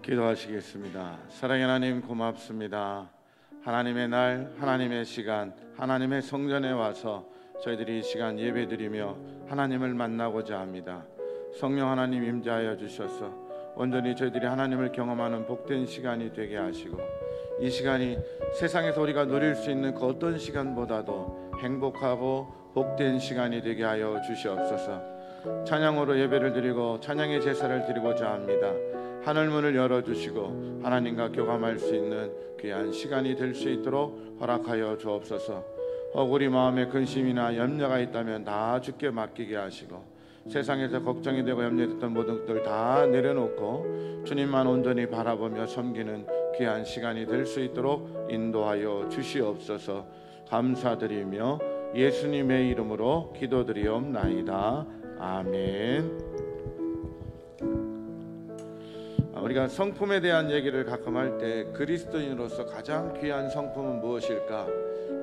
기도하시겠습니다. 사랑의 하나님, 고맙습니다. 하나님의 날, 하나님의 시간, 하나님의 성전에 와서 저희들이 이 시간 예배드리며 하나님을 만나고자 합니다. 성령 하나님 임재하여 주셔서 온전히 저희들이 하나님을 경험하는 복된 시간이 되게 하시고, 이 시간이 세상에서 우리가 누릴 수 있는 그 어떤 시간보다도 행복하고 복된 시간이 되게 하여 주시옵소서. 찬양으로 예배를 드리고 찬양의 제사를 드리고자 합니다. 하늘문을 열어주시고 하나님과 교감할 수 있는 귀한 시간이 될 수 있도록 허락하여 주옵소서. 혹 우리 마음에 근심이나 염려가 있다면 다 주께 맡기게 하시고, 세상에서 걱정이 되고 염려됐던 모든 것들 다 내려놓고 주님만 온전히 바라보며 섬기는 귀한 시간이 될 수 있도록 인도하여 주시옵소서. 감사드리며 예수님의 이름으로 기도드리옵나이다. 아멘. 우리가 성품에 대한 얘기를 가끔 할 때 그리스도인으로서 가장 귀한 성품은 무엇일까?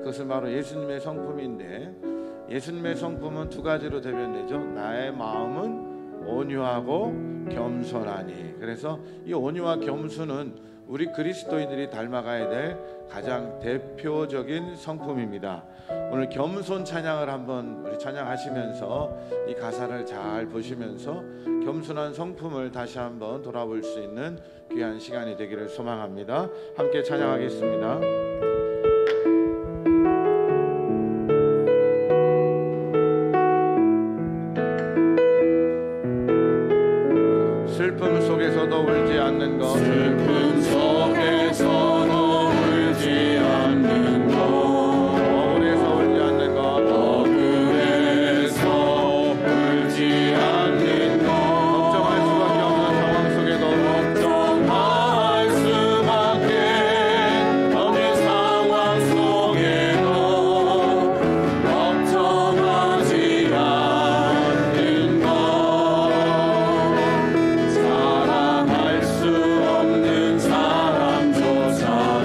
그것은 바로 예수님의 성품인데, 예수님의 성품은 두 가지로 대변되죠. 나의 마음은 온유하고 겸손하니. 그래서 이 온유와 겸손은 우리 그리스도인들이 닮아가야 될 가장 대표적인 성품입니다. 오늘 겸손 찬양을 한번 우리 찬양하시면서 이 가사를 잘 보시면서 겸손한 성품을 다시 한번 돌아볼 수 있는 귀한 시간이 되기를 소망합니다. 함께 찬양하겠습니다. 슬픔 속에서도 울지 않는 것, 슬픔 속에서도 울지 않는 것, 억울해서 울지 않는 것, 억울해서 울지 않는 것, 걱정할 수밖에 없는 상황 속에도 걱정할 수밖에 없는 상황 속에도 걱정하지 않는 것, 사랑할 수 없는 사람조차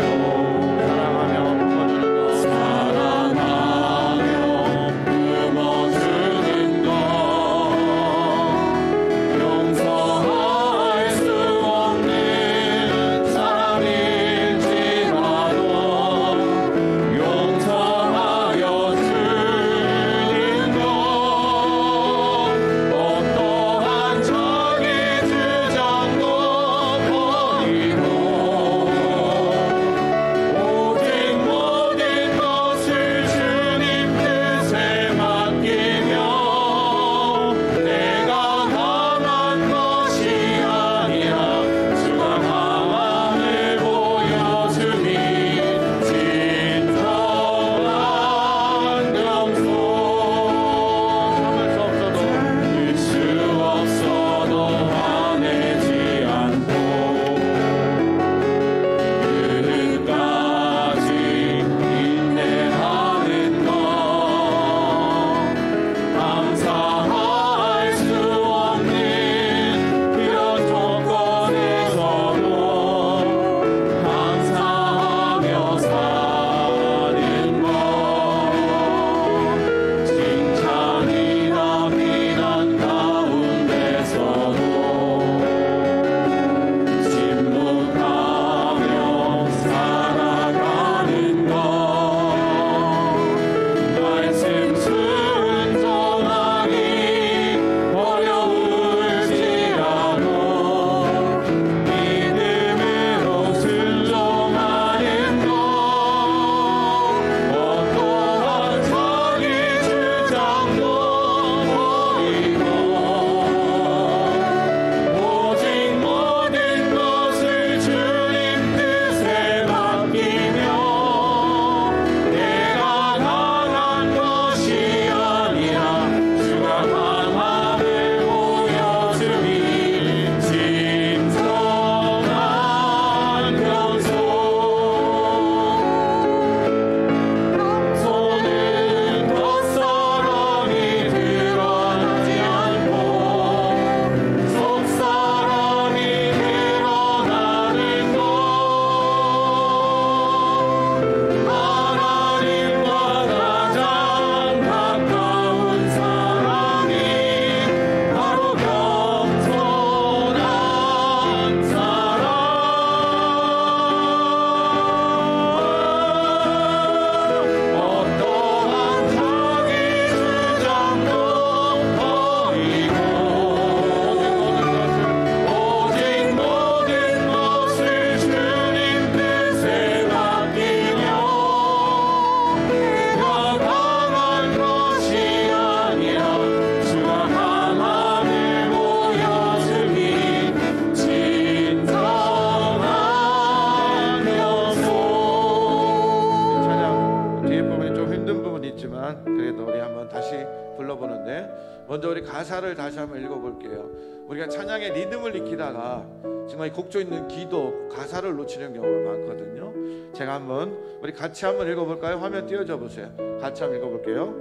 먼저 우리 가사를 다시 한번 읽어볼게요. 우리가 찬양의 리듬을 익히다가 정말 곡조 있는 기도 가사를 놓치는 경우가 많거든요. 제가 한번 우리 같이 한번 읽어볼까요? 화면 띄워줘 보세요. 같이 한번 읽어볼게요.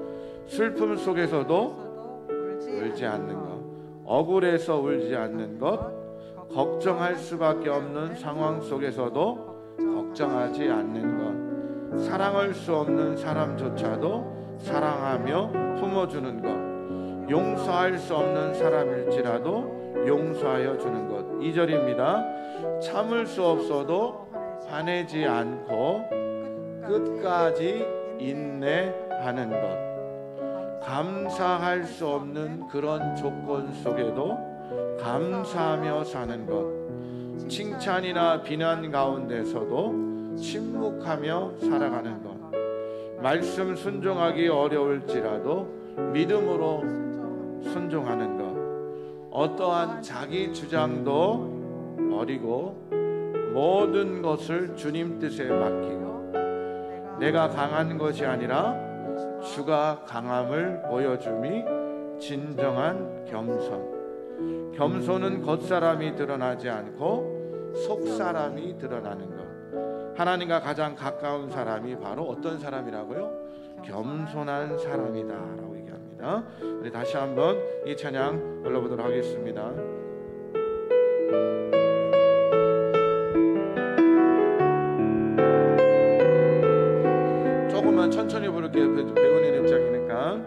슬픔 속에서도 울지 않는 것, 억울해서 울지 않는 것, 걱정할 수밖에 없는 상황 속에서도 걱정하지 않는 것, 사랑할 수 없는 사람조차도 사랑하며 품어주는 것, 용서할 수 없는 사람일지라도 용서하여 주는 것. 2절입니다. 참을 수 없어도 화내지 않고 끝까지 인내하는 것, 감사할 수 없는 그런 조건 속에도 감사하며 사는 것, 칭찬이나 비난 가운데서도 침묵하며 살아가는 것, 말씀 순종하기 어려울지라도 믿음으로 순종하는 것, 어떠한 자기 주장도 버리고 모든 것을 주님 뜻에 맡기고 내가 강한 것이 아니라 주가 강함을 보여줌이 진정한 겸손. 겸손은 겉사람이 드러나지 않고 속사람이 드러나는 것. 하나님과 가장 가까운 사람이 바로 어떤 사람이라고요? 겸손한 사람이다 라고 얘기합니다. 우리 다시 한번 이 찬양 불러보도록 하겠습니다. 조금만 천천히 부를게요. 배우는 입장이니까.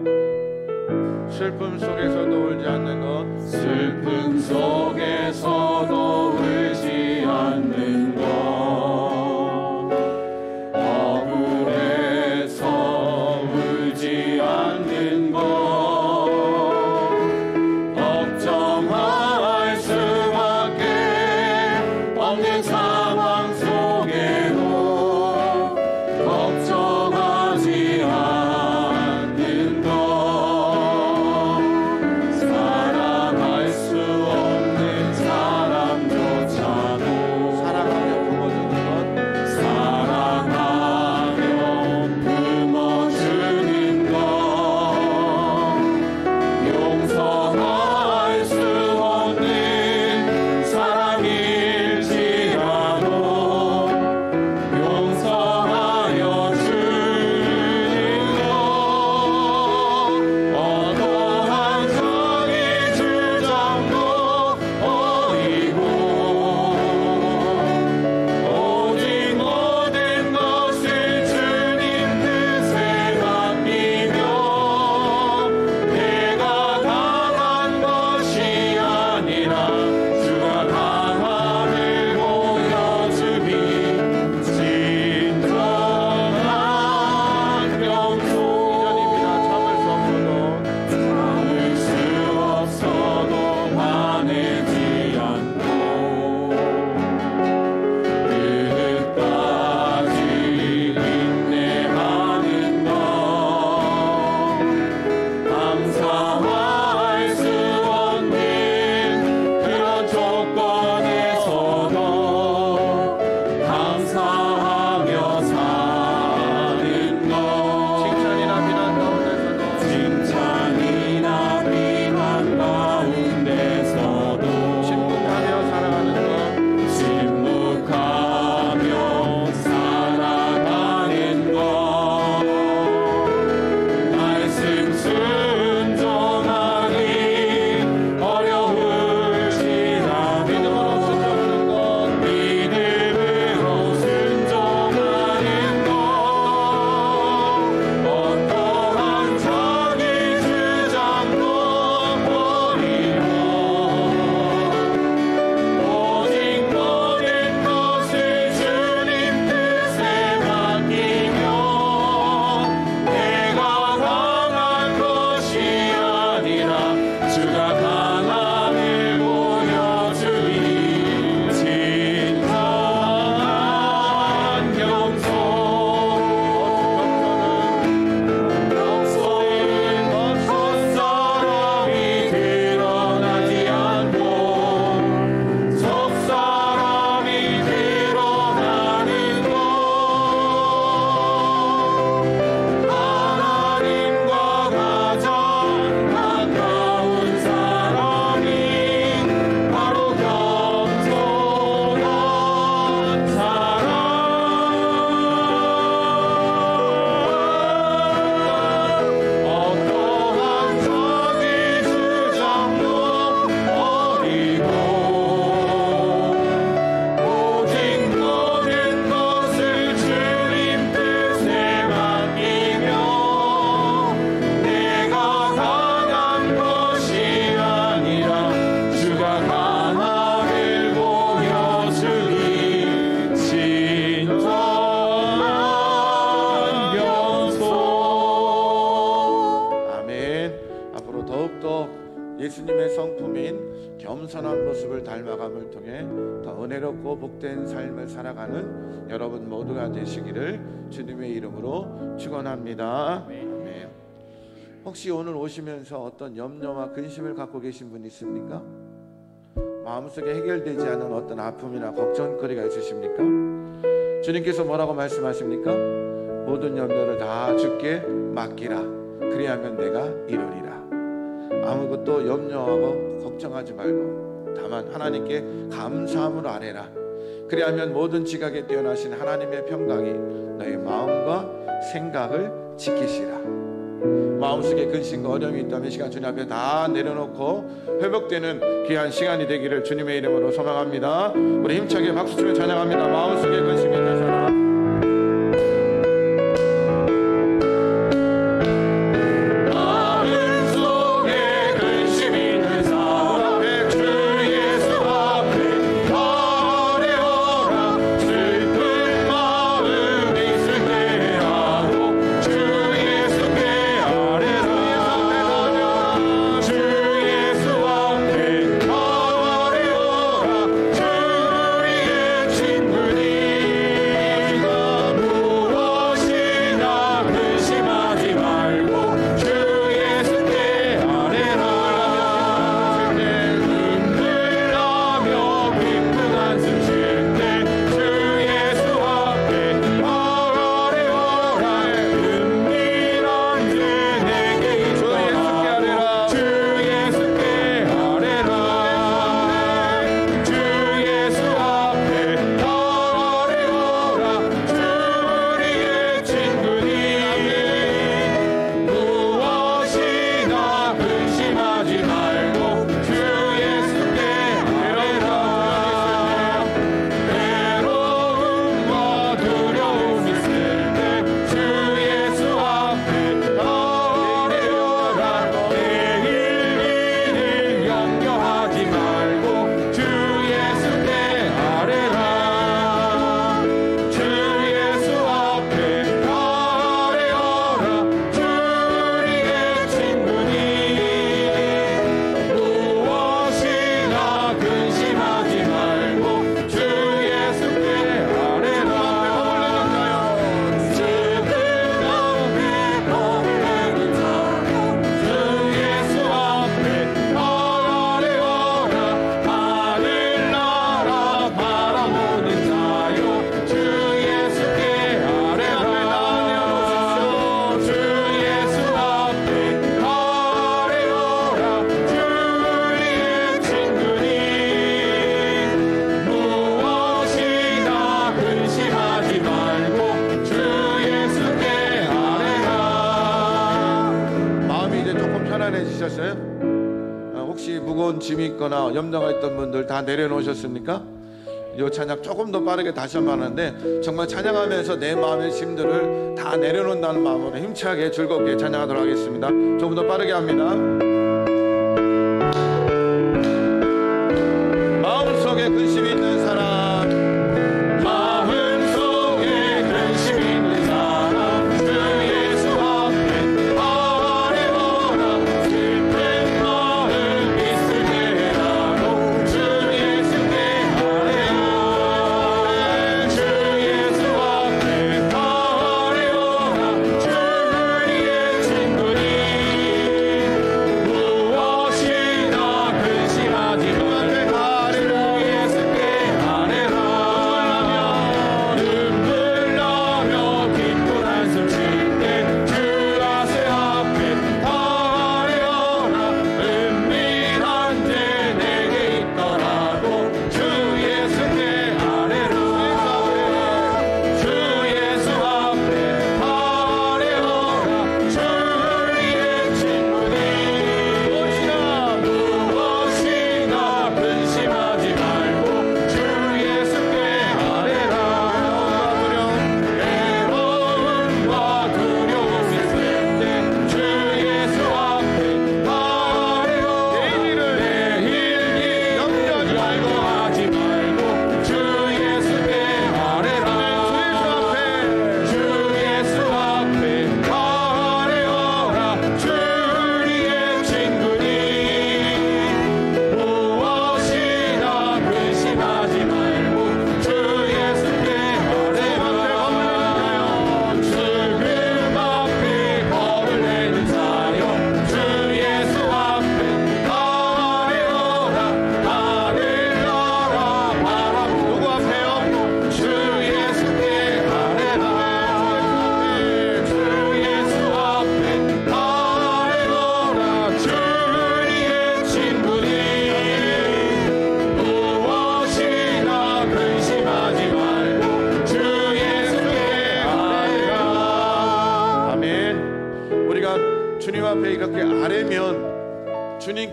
슬픔 속에서도 울지 않는 것, 슬픔 속에서도 울지 않는 것, 억울해서 울지 않는 것, 걱정할 수밖에 없는 상황 속에도 걱정하지 않는 것, 사랑할 겸손한 모습을 닮아감을 통해 더 은혜롭고 복된 삶을 살아가는 여러분 모두가 되시기를 주님의 이름으로 축원합니다. 아멘. 혹시 오늘 오시면서 어떤 염려와 근심을 갖고 계신 분 있습니까? 마음속에 해결되지 않은 어떤 아픔이나 걱정거리가 있으십니까? 주님께서 뭐라고 말씀하십니까? 모든 염려를 다 주께 맡기라. 그리하면 내가 이루리라. 아무것도 염려하고 걱정하지 말고 다만 하나님께 감사함으로 아뢰라. 그리하면 모든 지각에 뛰어나신 하나님의 평강이 너의 마음과 생각을 지키시라. 마음속에 근심과 어려움이 있다면 이 시간 주님 앞에 다 내려놓고 회복되는 귀한 시간이 되기를 주님의 이름으로 소망합니다. 우리 힘차게 박수치며 찬양합니다. 마음속에 근심이 있는 사람, 혹시 무거운 짐이 있거나 염려가 있던 분들 다 내려놓으셨습니까? 이 찬양 조금 더 빠르게 다시 한번 하는데 정말 찬양하면서 내 마음의 짐들을 다 내려놓는다는 마음으로 힘차게 즐겁게 찬양하도록 하겠습니다. 조금 더 빠르게 합니다. 마음속에 근심이 있는 사람,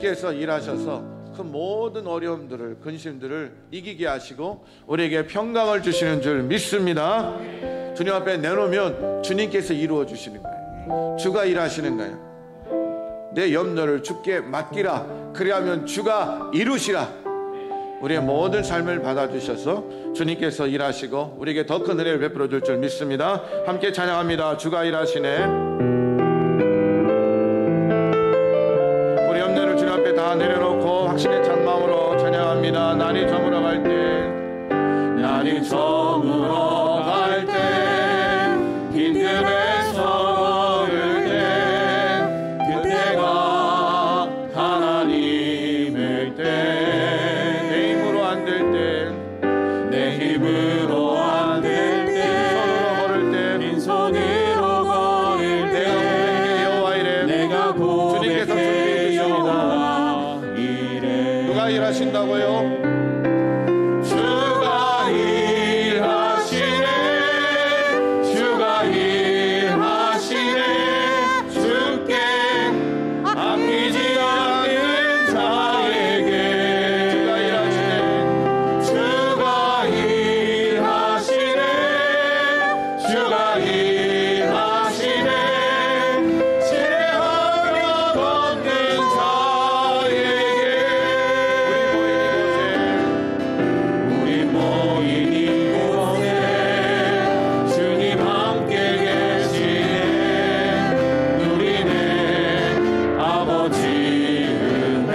주님께서 일하셔서 그 모든 어려움들을, 근심들을 이기게 하시고 우리에게 평강을 주시는 줄 믿습니다. 주님 앞에 내놓으면 주님께서 이루어 주시는 거예요. 주가 일하시는 거예요. 내 염려를 주께 맡기라. 그리하면 주가 이루시라. 우리의 모든 삶을 받아주셔서 주님께서 일하시고 우리에게 더 큰 은혜를 베풀어 줄 줄 믿습니다. 함께 찬양합니다. 주가 일하시네. 우리 염려를 주님 앞에 다 내려놓고 확신의 찬 마음으로 찬양합니다. 날이 저물어 갈 때, 날이 저물어 갈 때, 긴급에서 걸을 때, 그때가 하나님의 때, 내 힘으로 안 될 때, 내 힘으로 안 될 때, 빈손으로 걸을 때, 내가 고백해 여호와 이래. 누가 일하신다고요? 주가 일하시네, 주가 일하시네, 주께 아끼지 않는 자에게. 주가 일하시네. 주가 일하시네, 주가 일하시네, 지혜하며 걷는 자에게. 우리 모인 이곳에 주님 함께 계시네. 누리네 아버지 은혜.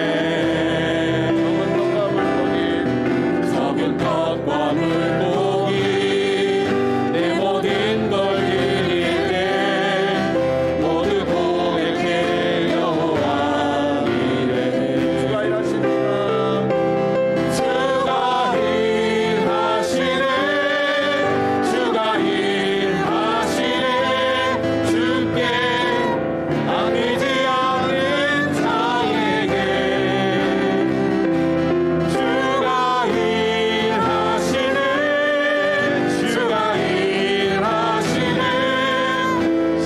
적은 떡과 물고기 내 모든 걸 드릴 때 모두 고백해 여호와 이래. 주가 일하십니다. 주가 일하시네, 주가 일하시네, 주께 아끼지 않는 자에게. 주가 일하시네, 주가 일하시네,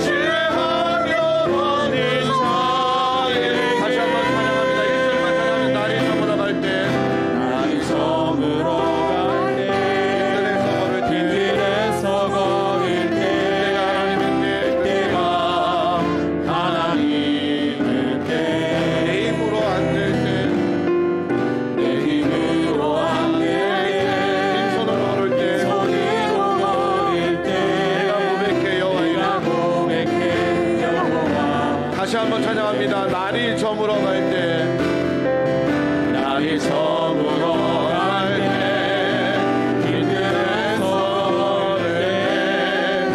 지혜하며 걷는 자에게. 다시 한번 찬양합니다. 이절만 찬양하면 날이 저물어 갈 때, 날이 저물어 갈 때, 길에서 걸을 때, 길에서 걸을 때, 때가 하나님의 때, 때가 하나님의 때, 내 힘으로 안 될 때, 내 힘으로 안 될 때, 빈손으로 걸을 때, 손으로 걸을 때, 내가 고백해 여호와 이래. 내가 고백해 여호와. 다시 한번 찬양합니다. 날이 저물어 갈 때, 날이 저물어 갈 때, 길들에서 걸을 때,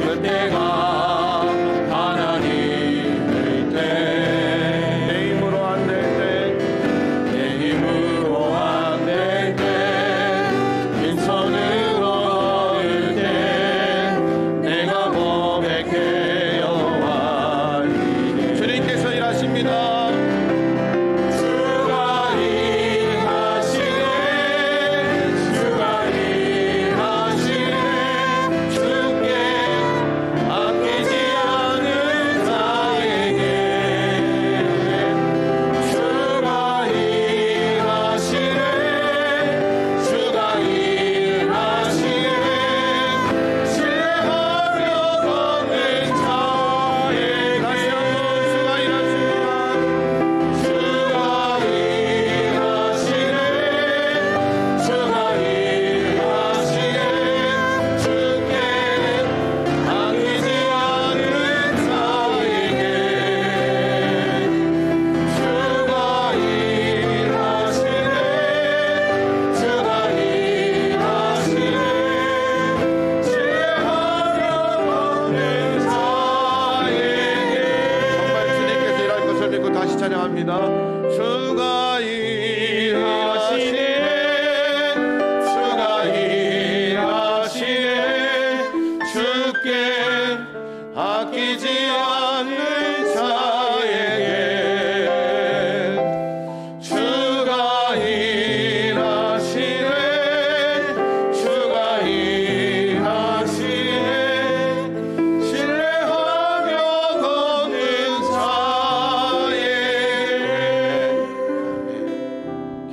그때가 하나님의 때. 내 힘으로 안 될 때, 내 힘으로 안 될 때, 빈손으로 걸을 때, 내가 고백해 여호와 이래. 주님께서 일하십니다. 주가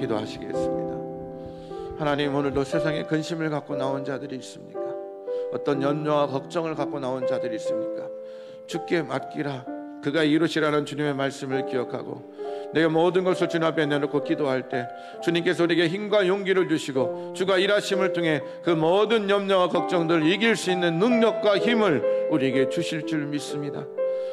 기도하시겠습니다. 하나님, 오늘도 세상에 근심을 갖고 나온 자들이 있습니까? 어떤 염려와 걱정을 갖고 나온 자들이 있습니까? 주께 맡기라. 그가 이루시라는 주님의 말씀을 기억하고 내가 모든 것을 주님 앞에 내놓고 기도할 때 주님께서 우리에게 힘과 용기를 주시고 주가 일하심을 통해 그 모든 염려와 걱정들을 이길 수 있는 능력과 힘을 우리에게 주실 줄 믿습니다.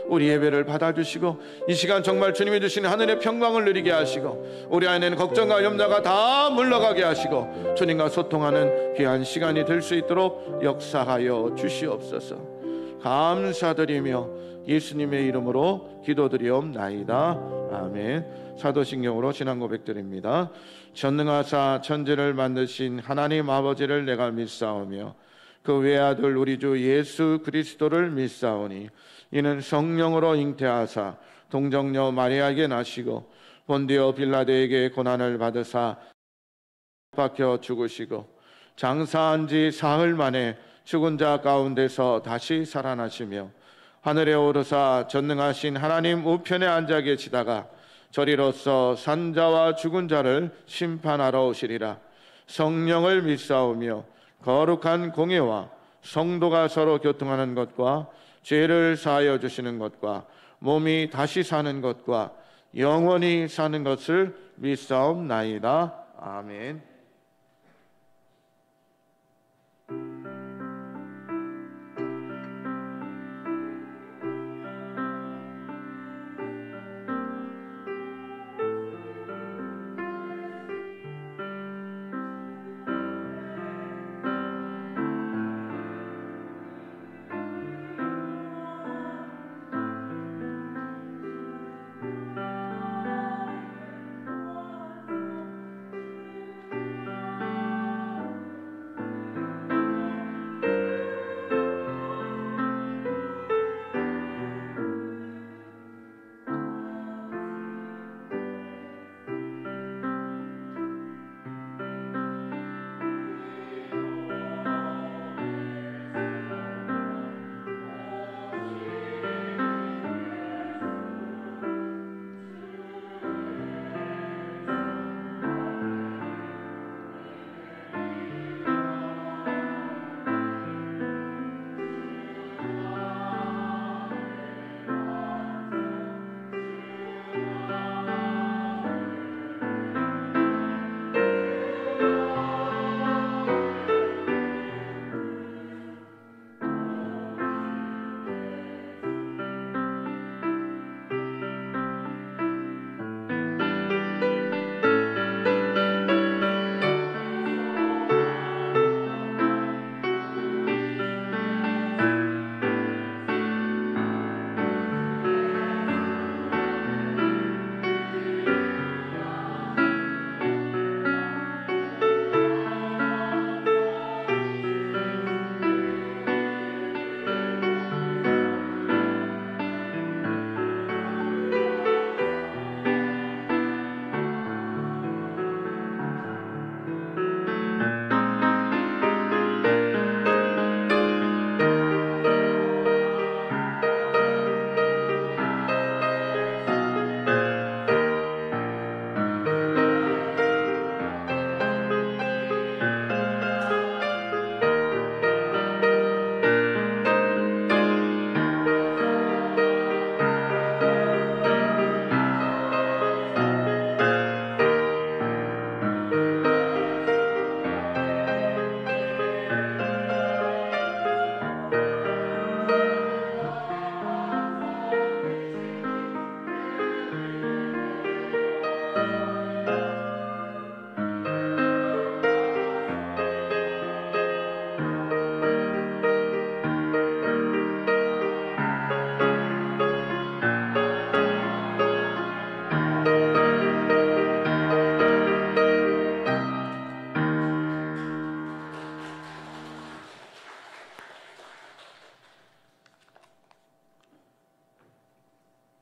우리 예배를 받아주시고 이 시간 정말 주님이 주시는 하늘의 평강을 누리게 하시고 우리 안에는 걱정과 염려가 다 물러가게 하시고 주님과 소통하는 귀한 시간이 될 수 있도록 역사하여 주시옵소서. 감사드리며 예수님의 이름으로 기도드리옵나이다. 아멘. 사도신경으로 신앙 고백드립니다. 전능하사 천지를 만드신 하나님 아버지를 내가 믿사오며 그 외아들 우리 주 예수 그리스도를 믿사오니 이는 성령으로 잉태하사 동정녀 마리아에게 나시고 본디오 빌라도에게 고난을 받으사 박혀 죽으시고 장사한 지 사흘 만에 죽은 자 가운데서 다시 살아나시며 하늘에 오르사 전능하신 하나님 우편에 앉아 계시다가 저리로서 산자와 죽은 자를 심판하러 오시리라. 성령을 믿사오며 거룩한 공예와 성도가 서로 교통하는 것과 죄를 사하여 주시는 것과 몸이 다시 사는 것과 영원히 사는 것을 믿사옵나이다. 아멘.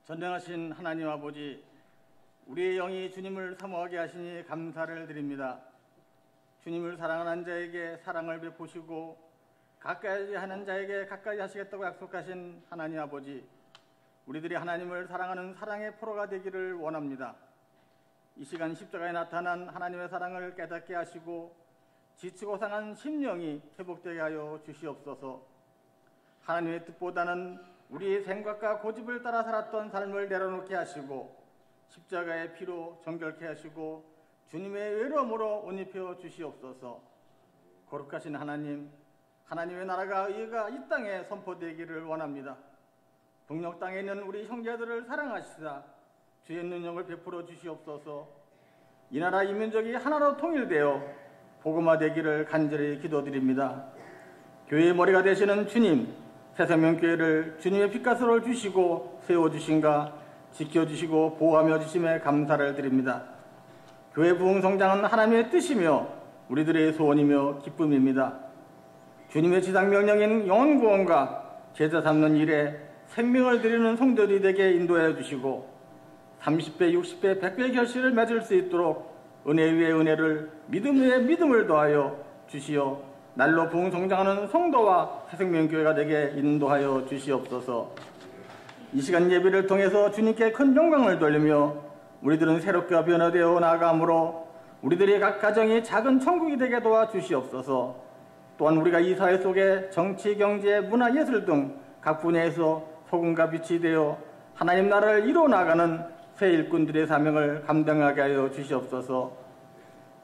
전능하신 하나님 아버지, 우리의 영이 주님을 사모하게 하시니 감사를 드립니다. 주님을 사랑하는 자에게 사랑을 베푸시고 가까이 하는 자에게 가까이 하시겠다고 약속하신 하나님 아버지, 우리들이 하나님을 사랑하는 사랑의 포로가 되기를 원합니다. 이 시간 십자가에 나타난 하나님의 사랑을 깨닫게 하시고 지치고 상한 심령이 회복되게 하여 주시옵소서. 하나님의 뜻보다는 우리의 생각과 고집을 따라 살았던 삶을 내려놓게 하시고 십자가의 피로 정결케 하시고 주님의 외로움으로 옷 입혀 주시옵소서. 거룩하신 하나님, 하나님의 나라가 의가 이 땅에 선포되기를 원합니다. 북녘 땅에 있는 우리 형제들을 사랑하시다 주의 능력을 베풀어 주시옵소서. 이 나라 이 민족이 하나로 통일되어 복음화되기를 간절히 기도드립니다. 교회의 머리가 되시는 주님, 새생명교회를 주님의 빛가스로 주시고 세워주신가 지켜주시고 보호하며 주심에 감사를 드립니다. 교회 부흥 성장은 하나님의 뜻이며 우리들의 소원이며 기쁨입니다. 주님의 지상명령인 영혼구원과 제자 삼는 일에 생명을 드리는 성도들이 되게 인도하여 주시고 30배, 60배, 100배의 결실을 맺을 수 있도록 은혜 위에 은혜를 믿음 위에 믿음을 더하여 주시어 날로 부흥 성장하는 성도와 새생명교회가 되게 인도하여 주시옵소서. 이 시간 예배를 통해서 주님께 큰 영광을 돌리며 우리들은 새롭게 변화되어 나아가므로 우리들의 각 가정이 작은 천국이 되게 도와주시옵소서. 또한 우리가 이 사회 속에 정치, 경제, 문화, 예술 등 각 분야에서 소금과 빛이 되어 하나님 나라를 이루어 나가는 새 일꾼들의 사명을 감당하게 하여 주시옵소서.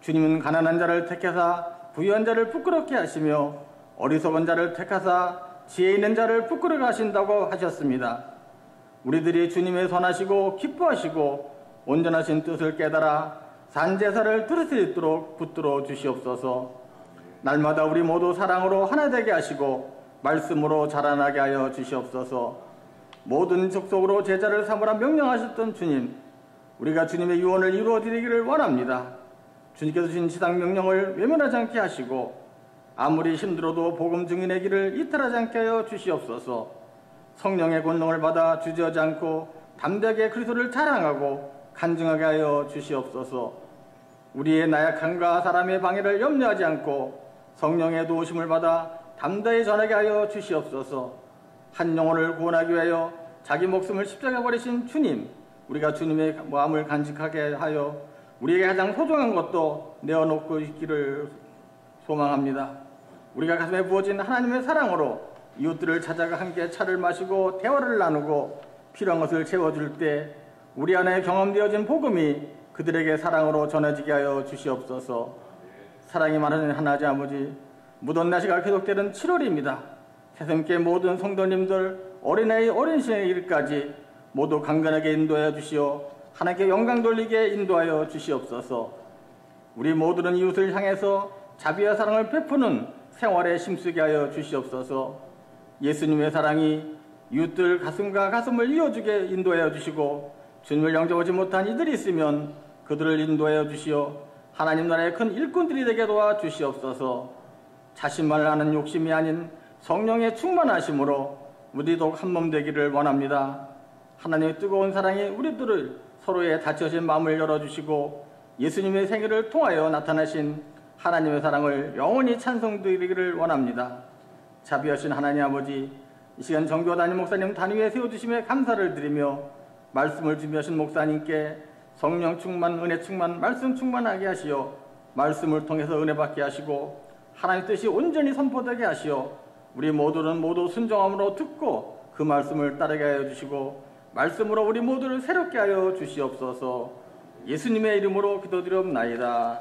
주님은 가난한 자를 택하사 부유한 자를 부끄럽게 하시며 어리석은 자를 택하사 지혜 있는 자를 부끄럽게 하신다고 하셨습니다. 우리들이 주님의 선하시고 기뻐하시고 온전하신 뜻을 깨달아 산제사를 들을 수 있도록 붙들어 주시옵소서. 날마다 우리 모두 사랑으로 하나 되게 하시고 말씀으로 자라나게 하여 주시옵소서. 모든 족속으로 제자를 삼으라 명령하셨던 주님, 우리가 주님의 유언을 이루어드리기를 원합니다. 주님께서 주신 지상 명령을 외면하지 않게 하시고 아무리 힘들어도 복음 증인의 길을 이탈하지 않게 하여 주시옵소서. 성령의 권능을 받아 주저하지 않고 담대하게 그리스도를 자랑하고 간증하게 하여 주시옵소서. 우리의 나약함과 사람의 방해를 염려하지 않고 성령의 도우심을 받아 담대히 전하게 하여 주시옵소서. 한 영혼을 구원하기 위하여 자기 목숨을 십자가에 버리신 주님, 우리가 주님의 마음을 간직하게 하여 우리에게 가장 소중한 것도 내어놓고 있기를 소망합니다. 우리가 가슴에 부어진 하나님의 사랑으로 이웃들을 찾아가 함께 차를 마시고 대화를 나누고 필요한 것을 채워줄 때 우리 안에 경험되어진 복음이 그들에게 사랑으로 전해지게 하여 주시옵소서. 사랑이 많은 하나님 아버지, 무더운 날씨가 계속되는 7월입니다. 새생께 모든 성도님들 어린아이 어린 시의 일까지 모두 강건하게 인도하여 주시어 하나님께 영광 돌리게 인도하여 주시옵소서. 우리 모두는 이웃을 향해서 자비와 사랑을 베푸는 생활에 힘쓰게 하여 주시옵소서. 예수님의 사랑이 이웃들 가슴과 가슴을 이어주게 인도하여 주시고 주님을 영접하지 못한 이들이 있으면 그들을 인도하여 주시어 하나님 나라의 큰 일꾼들이 되게 도와주시옵소서. 자신만을 아는 욕심이 아닌 성령의 충만하심으로 우리도 한 몸 되기를 원합니다. 하나님의 뜨거운 사랑이 우리들을 서로의 닫혀진 마음을 열어주시고 예수님의 생애를 통하여 나타나신 하나님의 사랑을 영원히 찬송드리기를 원합니다. 자비하신 하나님 아버지, 이 시간 정교 담임 목사님 단위에 세워주심에 감사를 드리며 말씀을 준비하신 목사님께 성령 충만, 은혜 충만, 말씀 충만하게 하시어 말씀을 통해서 은혜 받게 하시고 하나님의 뜻이 온전히 선포되게 하시어 우리 모두는 모두 순종함으로 듣고 그 말씀을 따르게 하여 주시고 말씀으로 우리 모두를 새롭게 하여 주시옵소서. 예수님의 이름으로 기도드리옵나이다.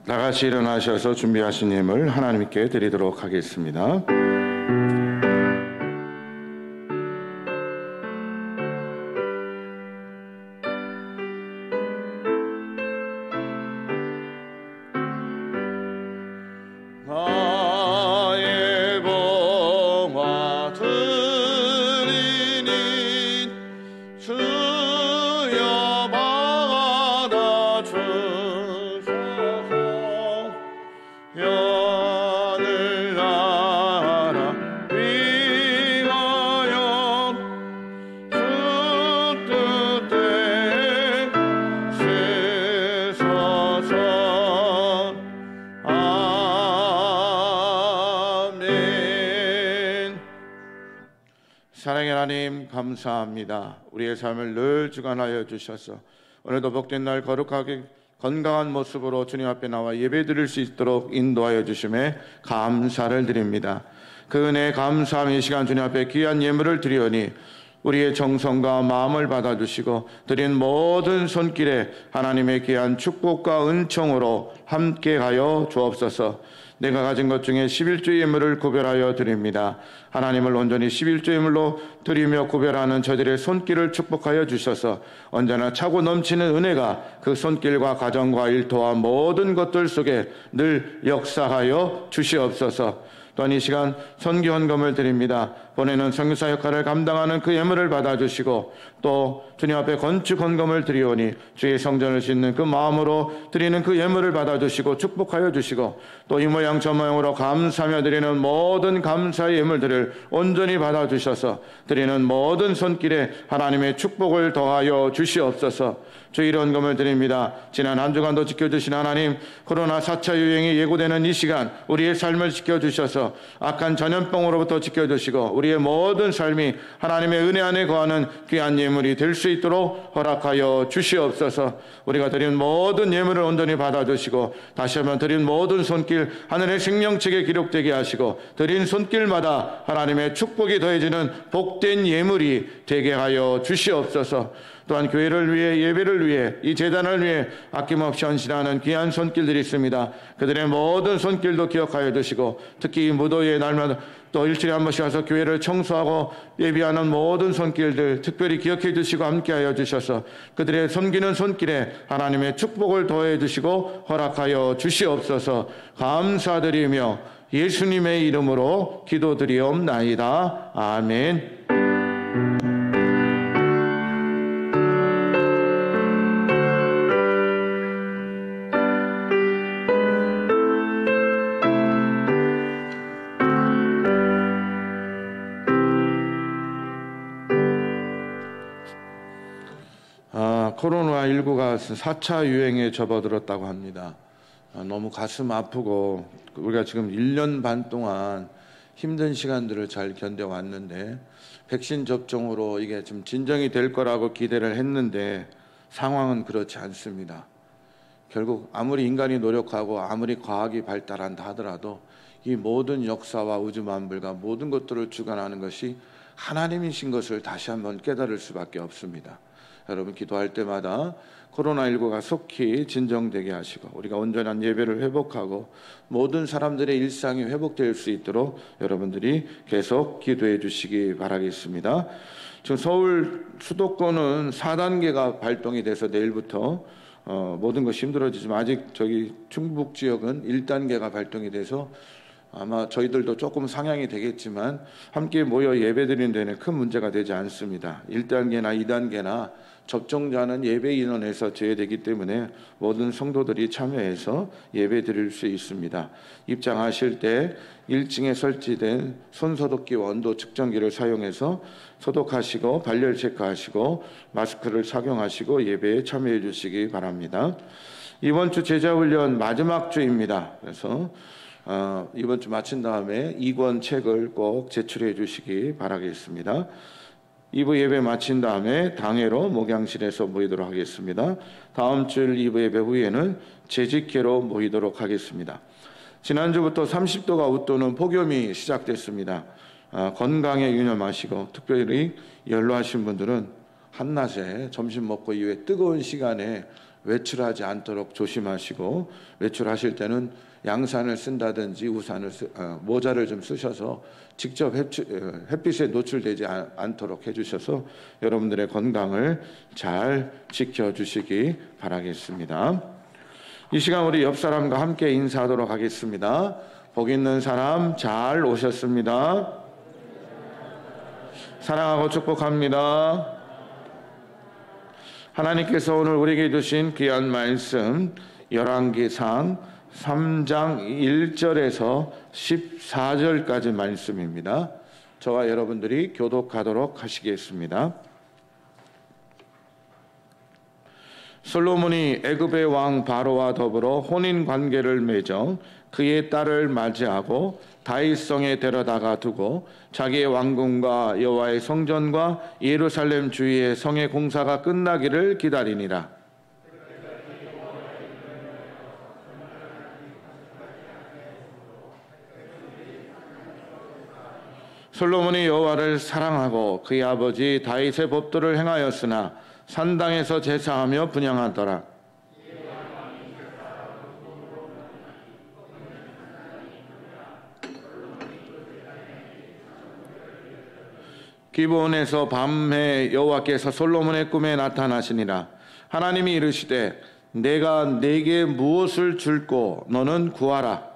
다같이 일어나셔서 준비하신 힘을 하나님께 드리도록 하겠습니다. 나의 봉화 드리니 주여 받아 주소서. 사랑의 하나님 감사합니다. 우리의 삶을 늘 주관하여 주셔서 오늘도 복된 날 거룩하게 건강한 모습으로 주님 앞에 나와 예배드릴 수 있도록 인도하여 주심에 감사를 드립니다. 그 은혜에 감사하며 이 시간 주님 앞에 귀한 예물을 드리오니 우리의 정성과 마음을 받아주시고 드린 모든 손길에 하나님의 귀한 축복과 은총으로 함께 가여 주옵소서. 내가 가진 것 중에 11조 예물을 구별하여 드립니다. 하나님을 온전히 11조 예물로 드리며 구별하는 저들의 손길을 축복하여 주셔서 언제나 차고 넘치는 은혜가 그 손길과 가정과 일터와 모든 것들 속에 늘 역사하여 주시옵소서. 또한 이 시간 선교 헌금을 드립니다. 보내는 선교사 역할을 감당하는 그 예물을 받아주시고 또 주님 앞에 건축 헌금을 드리오니 주의 성전을 짓는 그 마음으로 드리는 그 예물을 받아주시고 축복하여 주시고 또 이 모양 저 모양으로 감사하며 드리는 모든 감사의 예물들을 온전히 받아주셔서 드리는 모든 손길에 하나님의 축복을 더하여 주시옵소서. 주일 헌금을 드립니다. 지난 한 주간도 지켜주신 하나님, 코로나 4차 유행이 예고되는 이 시간 우리의 삶을 지켜주셔서 악한 전염병으로부터 지켜주시고 우리의 모든 삶이 하나님의 은혜 안에 거하는 귀한 예물이 될 수 있도록 허락하여 주시옵소서. 우리가 드린 모든 예물을 온전히 받아주시고 다시 한번 드린 모든 손길 하늘의 생명책에 기록되게 하시고 드린 손길마다 하나님의 축복이 더해지는 복된 예물이 되게 하여 주시옵소서. 또한 교회를 위해 예배를 위해 이 재단을 위해 아낌없이 헌신하는 귀한 손길들이 있습니다. 그들의 모든 손길도 기억하여 주시고 특히 이 무더위의 날마다 또 일주일에 한 번씩 와서 교회를 청소하고 예비하는 모든 손길들 특별히 기억해 주시고 함께하여 주셔서 그들의 섬기는 손길에 하나님의 축복을 더해 주시고 허락하여 주시옵소서. 감사드리며 예수님의 이름으로 기도드리옵나이다. 아멘. 코로나19가 4차 유행에 접어들었다고 합니다. 너무 가슴 아프고 우리가 지금 1년 반 동안 힘든 시간들을 잘 견뎌왔는데 백신 접종으로 이게 좀 진정이 될 거라고 기대를 했는데 상황은 그렇지 않습니다. 결국 아무리 인간이 노력하고 아무리 과학이 발달한다 하더라도 이 모든 역사와 우주 만물과 모든 것들을 주관하는 것이 하나님이신 것을 다시 한번 깨달을 수밖에 없습니다. 여러분 기도할 때마다 코로나19가 속히 진정되게 하시고 우리가 온전한 예배를 회복하고 모든 사람들의 일상이 회복될 수 있도록 여러분들이 계속 기도해 주시기 바라겠습니다. 지금 서울 수도권은 4단계가 발동이 돼서 내일부터 모든 것이 힘들어지지만 아직 저기 충북 지역은 1단계가 발동이 돼서 아마 저희들도 조금 상향이 되겠지만 함께 모여 예배드리는 데는 큰 문제가 되지 않습니다. 1단계나 2단계나 접종자는 예배 인원에서 제외되기 때문에 모든 성도들이 참여해서 예배 드릴 수 있습니다. 입장하실 때 1층에 설치된 손소독기 온도 측정기를 사용해서 소독하시고 발열 체크하시고 마스크를 착용하시고 예배에 참여해 주시기 바랍니다. 이번 주 제자훈련 마지막 주입니다. 그래서 이번 주 마친 다음에 2권 책을 꼭 제출해 주시기 바라겠습니다. 2부 예배 마친 다음에 당회로 목양실에서 모이도록 하겠습니다. 다음 주 2부 예배 후에는 재직회로 모이도록 하겠습니다. 지난주부터 30도가 웃도는 폭염이 시작됐습니다. 건강에 유념하시고 특별히 연로하신 분들은 한낮에 점심 먹고 이후에 뜨거운 시간에 외출하지 않도록 조심하시고 외출하실 때는 양산을 쓴다든지 모자를 좀 쓰셔서 직접 햇빛에 노출되지 않도록 해주셔서 여러분들의 건강을 잘 지켜주시기 바라겠습니다. 이 시간 우리 옆 사람과 함께 인사하도록 하겠습니다. 복 있는 사람 잘 오셨습니다. 사랑하고 축복합니다. 하나님께서 오늘 우리에게 주신 귀한 말씀 열왕기상 3장 1절에서 14절까지 말씀입니다. 저와 여러분들이 교독하도록 하시겠습니다. 솔로몬이 애굽의 왕 바로와 더불어 혼인 관계를 맺어 그의 딸을 맞이하고 다윗성에 데려다가 두고 자기의 왕궁과 여호와의 성전과 예루살렘 주위의 성의 공사가 끝나기를 기다리니라. 솔로몬이 여호와를 사랑하고 그의 아버지 다윗의 법도를 행하였으나 산당에서 제사하며 분향하더라. 기브온에서 밤에 여호와께서 솔로몬의 꿈에 나타나시니라. 하나님이 이르시되 내가 네게 무엇을 줄꼬 너는 구하라.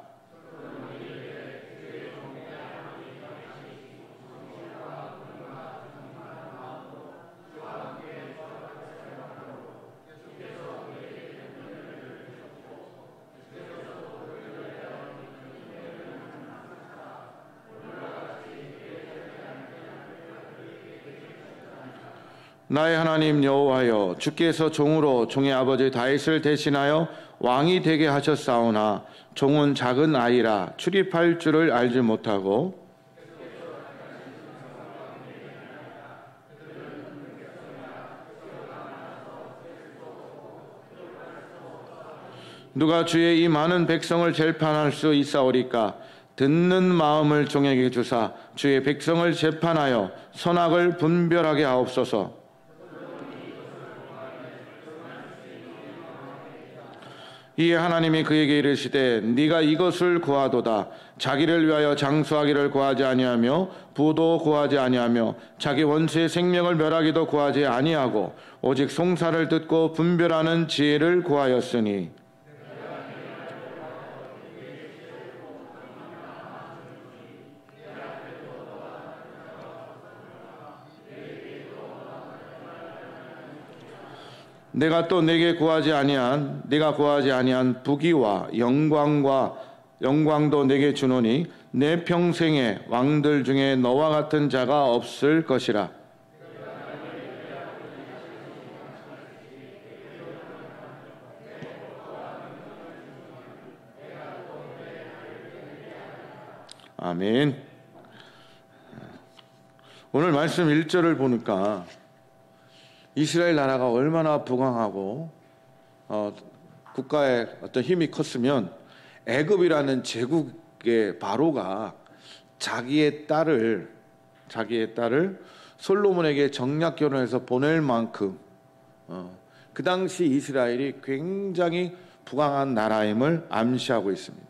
나의 하나님 여호와여, 주께서 종으로 종의 아버지 다윗을 대신하여 왕이 되게 하셨사오나 종은 작은 아이라 출입할 줄을 알지 못하고 누가 주의 이 많은 백성을 재판할 수 있사오리까? 듣는 마음을 종에게 주사 주의 백성을 재판하여 선악을 분별하게 하옵소서. 이에 하나님이 그에게 이르시되 네가 이것을 구하도다. 자기를 위하여 장수하기를 구하지 아니하며 부도 구하지 아니하며 자기 원수의 생명을 멸하기도 구하지 아니하고 오직 송사를 듣고 분별하는 지혜를 구하였으니 내가 또 네가 구하지 아니한 부귀와 영광도 네게 주노니 내 평생에 왕들 중에 너와 같은 자가 없을 것이라. 아멘. 오늘 말씀 1절을 보니까 이스라엘 나라가 얼마나 부강하고 국가의 어떤 힘이 컸으면 애굽이라는 제국의 바로가 자기의 딸을 솔로몬에게 정략 결혼해서 보낼 만큼 그 당시 이스라엘이 굉장히 부강한 나라임을 암시하고 있습니다.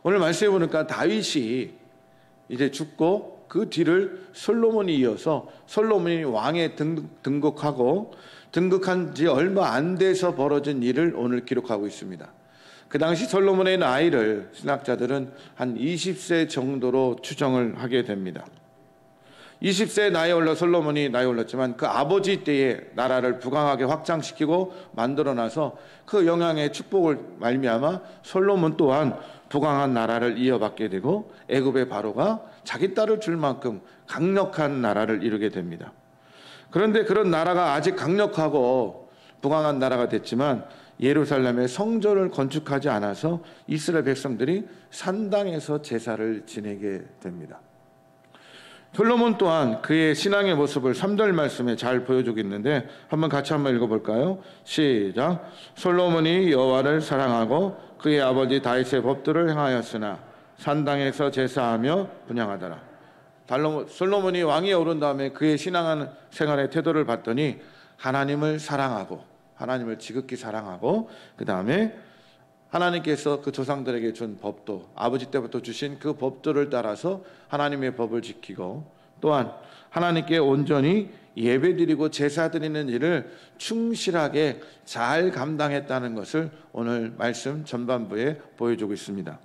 오늘 말씀해 보니까 다윗이 이제 죽고 그 뒤를 솔로몬이 이어서 솔로몬이 왕에 등극한 지 얼마 안 돼서 벌어진 일을 오늘 기록하고 있습니다. 그 당시 솔로몬의 나이를 신학자들은 한 20세 정도로 추정을 하게 됩니다. 20세 나이에 올라 솔로몬이 나이에 올랐지만 그 아버지 때에 나라를 부강하게 확장시키고 만들어놔서 그 영향의 축복을 말미암아 솔로몬 또한 부강한 나라를 이어받게 되고 애굽의 바로가 자기 딸을 줄 만큼 강력한 나라를 이루게 됩니다. 그런데 그런 나라가 아직 강력하고 부강한 나라가 됐지만 예루살렘에 성전을 건축하지 않아서 이스라엘 백성들이 산당에서 제사를 지내게 됩니다. 솔로몬 또한 그의 신앙의 모습을 3절 말씀에 잘 보여주고 있는데 한번 같이 한번 읽어볼까요? 시작. 솔로몬이 여호와를 사랑하고 그의 아버지 다윗의 법도를 행하였으나 산당에서 제사하며 분향하더라. 솔로몬이 왕위에 오른 다음에 그의 신앙 생활의 태도를 봤더니 하나님을 사랑하고 하나님을 지극히 사랑하고 그 다음에 하나님께서 그 조상들에게 준 법도 아버지 때부터 주신 그 법도를 따라서 하나님의 법을 지키고 또한 하나님께 온전히 예배드리고 제사드리는 일을 충실하게 잘 감당했다는 것을 오늘 말씀 전반부에 보여주고 있습니다.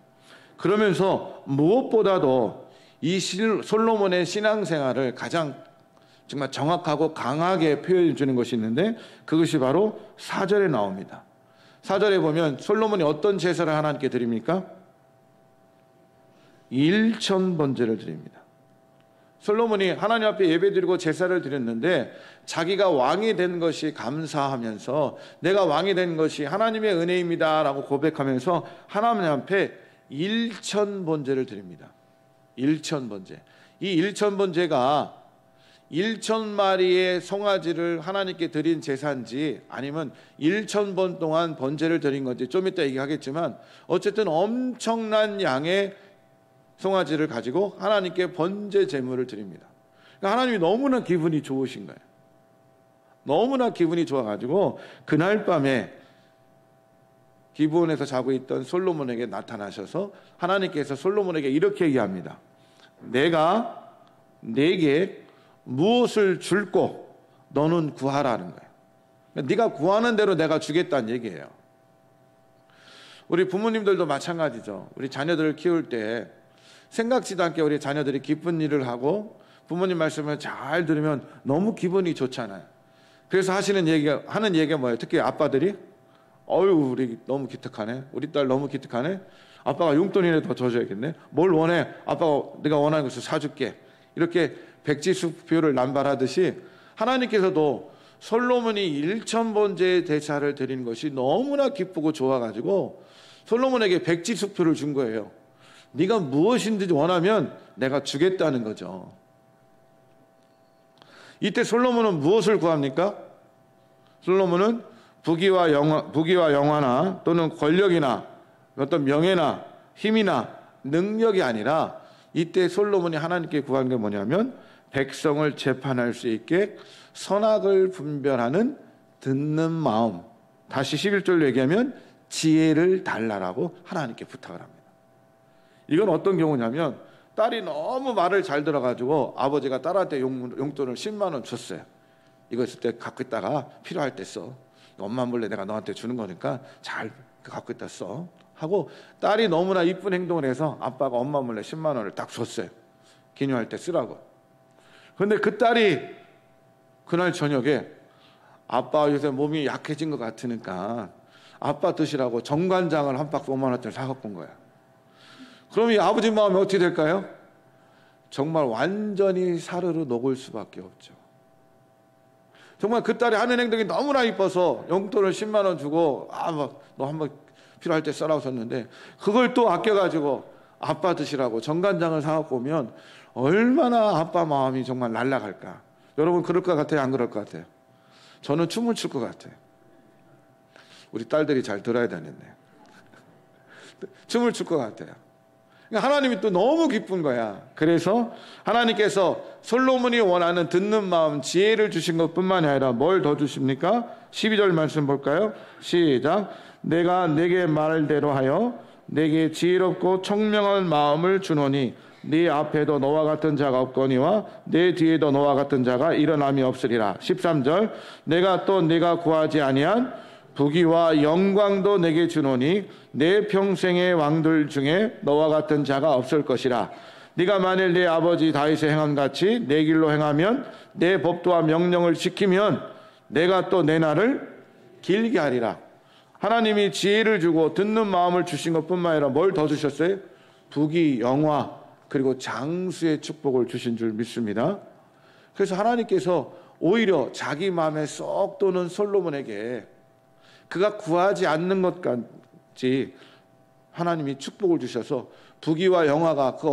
그러면서 무엇보다도 이 솔로몬의 신앙생활을 가장 정말 정확하고 강하게 표현해 주는 것이 있는데 그것이 바로 4절에 나옵니다. 4절에 보면 솔로몬이 어떤 제사를 하나님께 드립니까? 1000번제를 드립니다. 솔로몬이 하나님 앞에 예배드리고 제사를 드렸는데 자기가 왕이 된 것이 감사하면서 내가 왕이 된 것이 하나님의 은혜입니다 라고 고백하면서 하나님 앞에 1,000번제를 드립니다. 1,000번제. 이 1,000번제가 1,000마리의 송아지를 하나님께 드린 제사인지 아니면 1,000번 동안 번제를 드린 건지 좀 이따 얘기하겠지만 어쨌든 엄청난 양의 송아지를 가지고 하나님께 번제 제물을 드립니다. 그러니까 하나님이 너무나 기분이 좋으신 거예요. 너무나 기분이 좋아가지고 그날 밤에 기브온에서 자고 있던 솔로몬에게 나타나셔서 하나님께서 솔로몬에게 이렇게 얘기합니다. 내가 네게 무엇을 줄고 너는 구하라는 거예요. 네가 구하는 대로 내가 주겠다는 얘기예요. 우리 부모님들도 마찬가지죠. 우리 자녀들을 키울 때 생각지도 않게 우리 자녀들이 기쁜 일을 하고 부모님 말씀을 잘 들으면 너무 기분이 좋잖아요. 그래서 하는 얘기가 뭐예요? 특히 아빠들이 어휴 우리 너무 기특하네. 우리 딸 너무 기특하네. 아빠가 용돈이라도 더 줘줘야겠네. 뭘 원해? 아빠가 네가 원하는 것을 사줄게. 이렇게 백지수표를 남발하듯이 하나님께서도 솔로몬이 1,000번제의 제사를 드린 것이 너무나 기쁘고 좋아가지고 솔로몬에게 백지수표를 준 거예요. 네가 무엇인지 원하면 내가 주겠다는 거죠. 이때 솔로몬은 무엇을 구합니까? 솔로몬은 부귀와 영화나 또는 권력이나 어떤 명예나 힘이나 능력이 아니라 이때 솔로몬이 하나님께 구한 게 뭐냐면 백성을 재판할 수 있게 선악을 분별하는 듣는 마음, 다시 11절로 얘기하면 지혜를 달라라고 하나님께 부탁을 합니다. 이건 어떤 경우냐면 딸이 너무 말을 잘 들어가지고 아버지가 딸한테 용돈을 10만 원 줬어요. 이거 있을 때 갖고 있다가 필요할 때 써. 엄마 몰래 내가 너한테 주는 거니까 잘 갖고 있다 써. 하고 딸이 너무나 이쁜 행동을 해서 아빠가 엄마 몰래 10만 원을 딱 줬어요. 기념할 때 쓰라고. 그런데 그 딸이 그날 저녁에 아빠 요새 몸이 약해진 것 같으니까 아빠 드시라고 정관장을 한 박스 5만 원짜리 사갖고 온 거야. 그럼 이 아버지 마음이 어떻게 될까요? 정말 완전히 사르르 녹을 수밖에 없죠. 정말 그 딸이 하는 행동이 너무나 이뻐서 용돈을 10만 원 주고 너 한번 필요할 때 써라고 썼는데 그걸 또 아껴가지고 아빠 드시라고 정간장을 사갖고 오면 얼마나 아빠 마음이 정말 날아갈까. 여러분 그럴 것 같아요? 안 그럴 것 같아요? 저는 춤을 출 것 같아요. 우리 딸들이 잘 들어야 되는데 춤을 출 것 같아요. 하나님이 또 너무 기쁜 거야. 그래서 하나님께서 솔로몬이 원하는 듣는 마음, 지혜를 주신 것뿐만이 아니라 뭘 더 주십니까? 12절 말씀 볼까요? 시작. 내가 내게 말대로 하여 내게 지혜롭고 청명한 마음을 주노니 네 앞에도 너와 같은 자가 없거니와 내 뒤에도 너와 같은 자가 일어남이 없으리라. 13절. 내가 또 네가 구하지 아니한 부귀와 영광도 내게 주노니 내 평생의 왕들 중에 너와 같은 자가 없을 것이라. 네가 만일 내 아버지 다윗의 행함 같이 내 길로 행하면 내 법도와 명령을 지키면 내가 또 내 날을 길게 하리라. 하나님이 지혜를 주고 듣는 마음을 주신 것뿐만 아니라 뭘 더 주셨어요? 부귀, 영화, 그리고 장수의 축복을 주신 줄 믿습니다. 그래서 하나님께서 오히려 자기 마음에 쏙 도는 솔로몬에게 그가 구하지 않는 것 같이 하나님이 축복을 주셔서 부귀와 영화가 그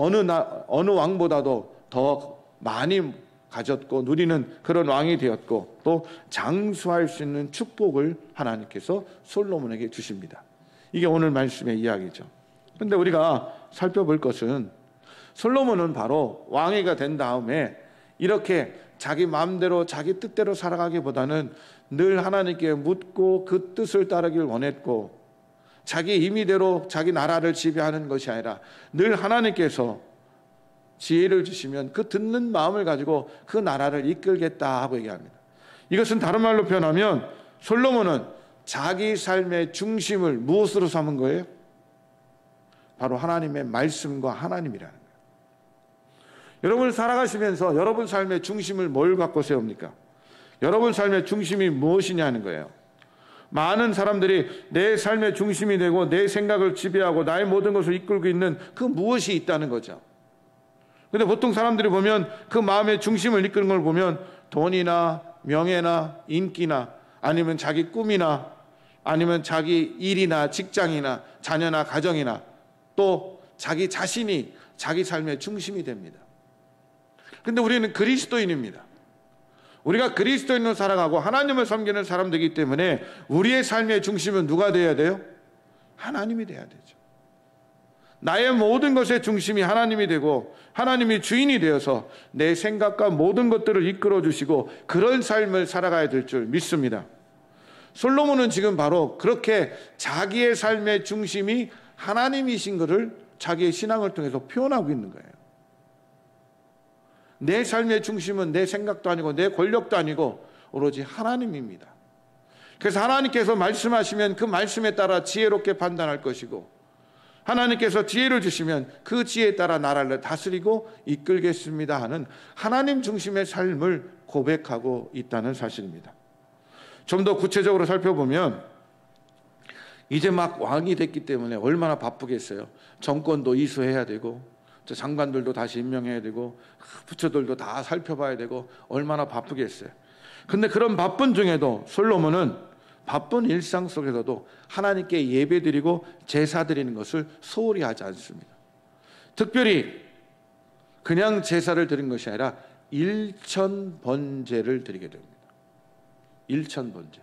어느 왕보다도 더 많이 가졌고 누리는 그런 왕이 되었고 또 장수할 수 있는 축복을 하나님께서 솔로몬에게 주십니다. 이게 오늘 말씀의 이야기죠. 그런데 우리가 살펴볼 것은 솔로몬은 바로 왕이가 된 다음에 이렇게 자기 마음대로 자기 뜻대로 살아가기보다는 늘 하나님께 묻고 그 뜻을 따르길 원했고 자기 임의대로 자기 나라를 지배하는 것이 아니라 늘 하나님께서 지혜를 주시면 그 듣는 마음을 가지고 그 나라를 이끌겠다 하고 얘기합니다. 이것은 다른 말로 표현하면 솔로몬은 자기 삶의 중심을 무엇으로 삼은 거예요? 바로 하나님의 말씀과 하나님이라는 거예요. 여러분 살아가시면서 여러분 삶의 중심을 뭘 갖고 세웁니까? 여러분 삶의 중심이 무엇이냐는 거예요. 많은 사람들이 내 삶의 중심이 되고 내 생각을 지배하고 나의 모든 것을 이끌고 있는 그 무엇이 있다는 거죠. 근데 보통 사람들이 보면 그 마음의 중심을 이끄는 걸 보면 돈이나 명예나 인기나 아니면 자기 꿈이나 아니면 자기 일이나 직장이나 자녀나 가정이나 또 자기 자신이 자기 삶의 중심이 됩니다. 근데 우리는 그리스도인입니다. 우리가 그리스도인으로 살아가고 하나님을 섬기는 사람들이기 때문에 우리의 삶의 중심은 누가 되어야 돼요? 하나님이 되어야 되죠. 나의 모든 것의 중심이 하나님이 되고 하나님이 주인이 되어서 내 생각과 모든 것들을 이끌어 주시고 그런 삶을 살아가야 될 줄 믿습니다. 솔로몬은 지금 바로 그렇게 자기의 삶의 중심이 하나님이신 것을 자기의 신앙을 통해서 표현하고 있는 거예요. 내 삶의 중심은 내 생각도 아니고 내 권력도 아니고 오로지 하나님입니다. 그래서 하나님께서 말씀하시면 그 말씀에 따라 지혜롭게 판단할 것이고 하나님께서 지혜를 주시면 그 지혜에 따라 나라를 다스리고 이끌겠습니다 하는 하나님 중심의 삶을 고백하고 있다는 사실입니다. 좀 더 구체적으로 살펴보면 이제 막 왕이 됐기 때문에 얼마나 바쁘겠어요. 정권도 이수해야 되고 장관들도 다시 임명해야 되고 부처들도 다 살펴봐야 되고 얼마나 바쁘겠어요. 근데 그런 바쁜 중에도 솔로몬은 바쁜 일상 속에서도 하나님께 예배드리고 제사드리는 것을 소홀히 하지 않습니다. 특별히 그냥 제사를 드린 것이 아니라 일천번제를 드리게 됩니다. 일천번제.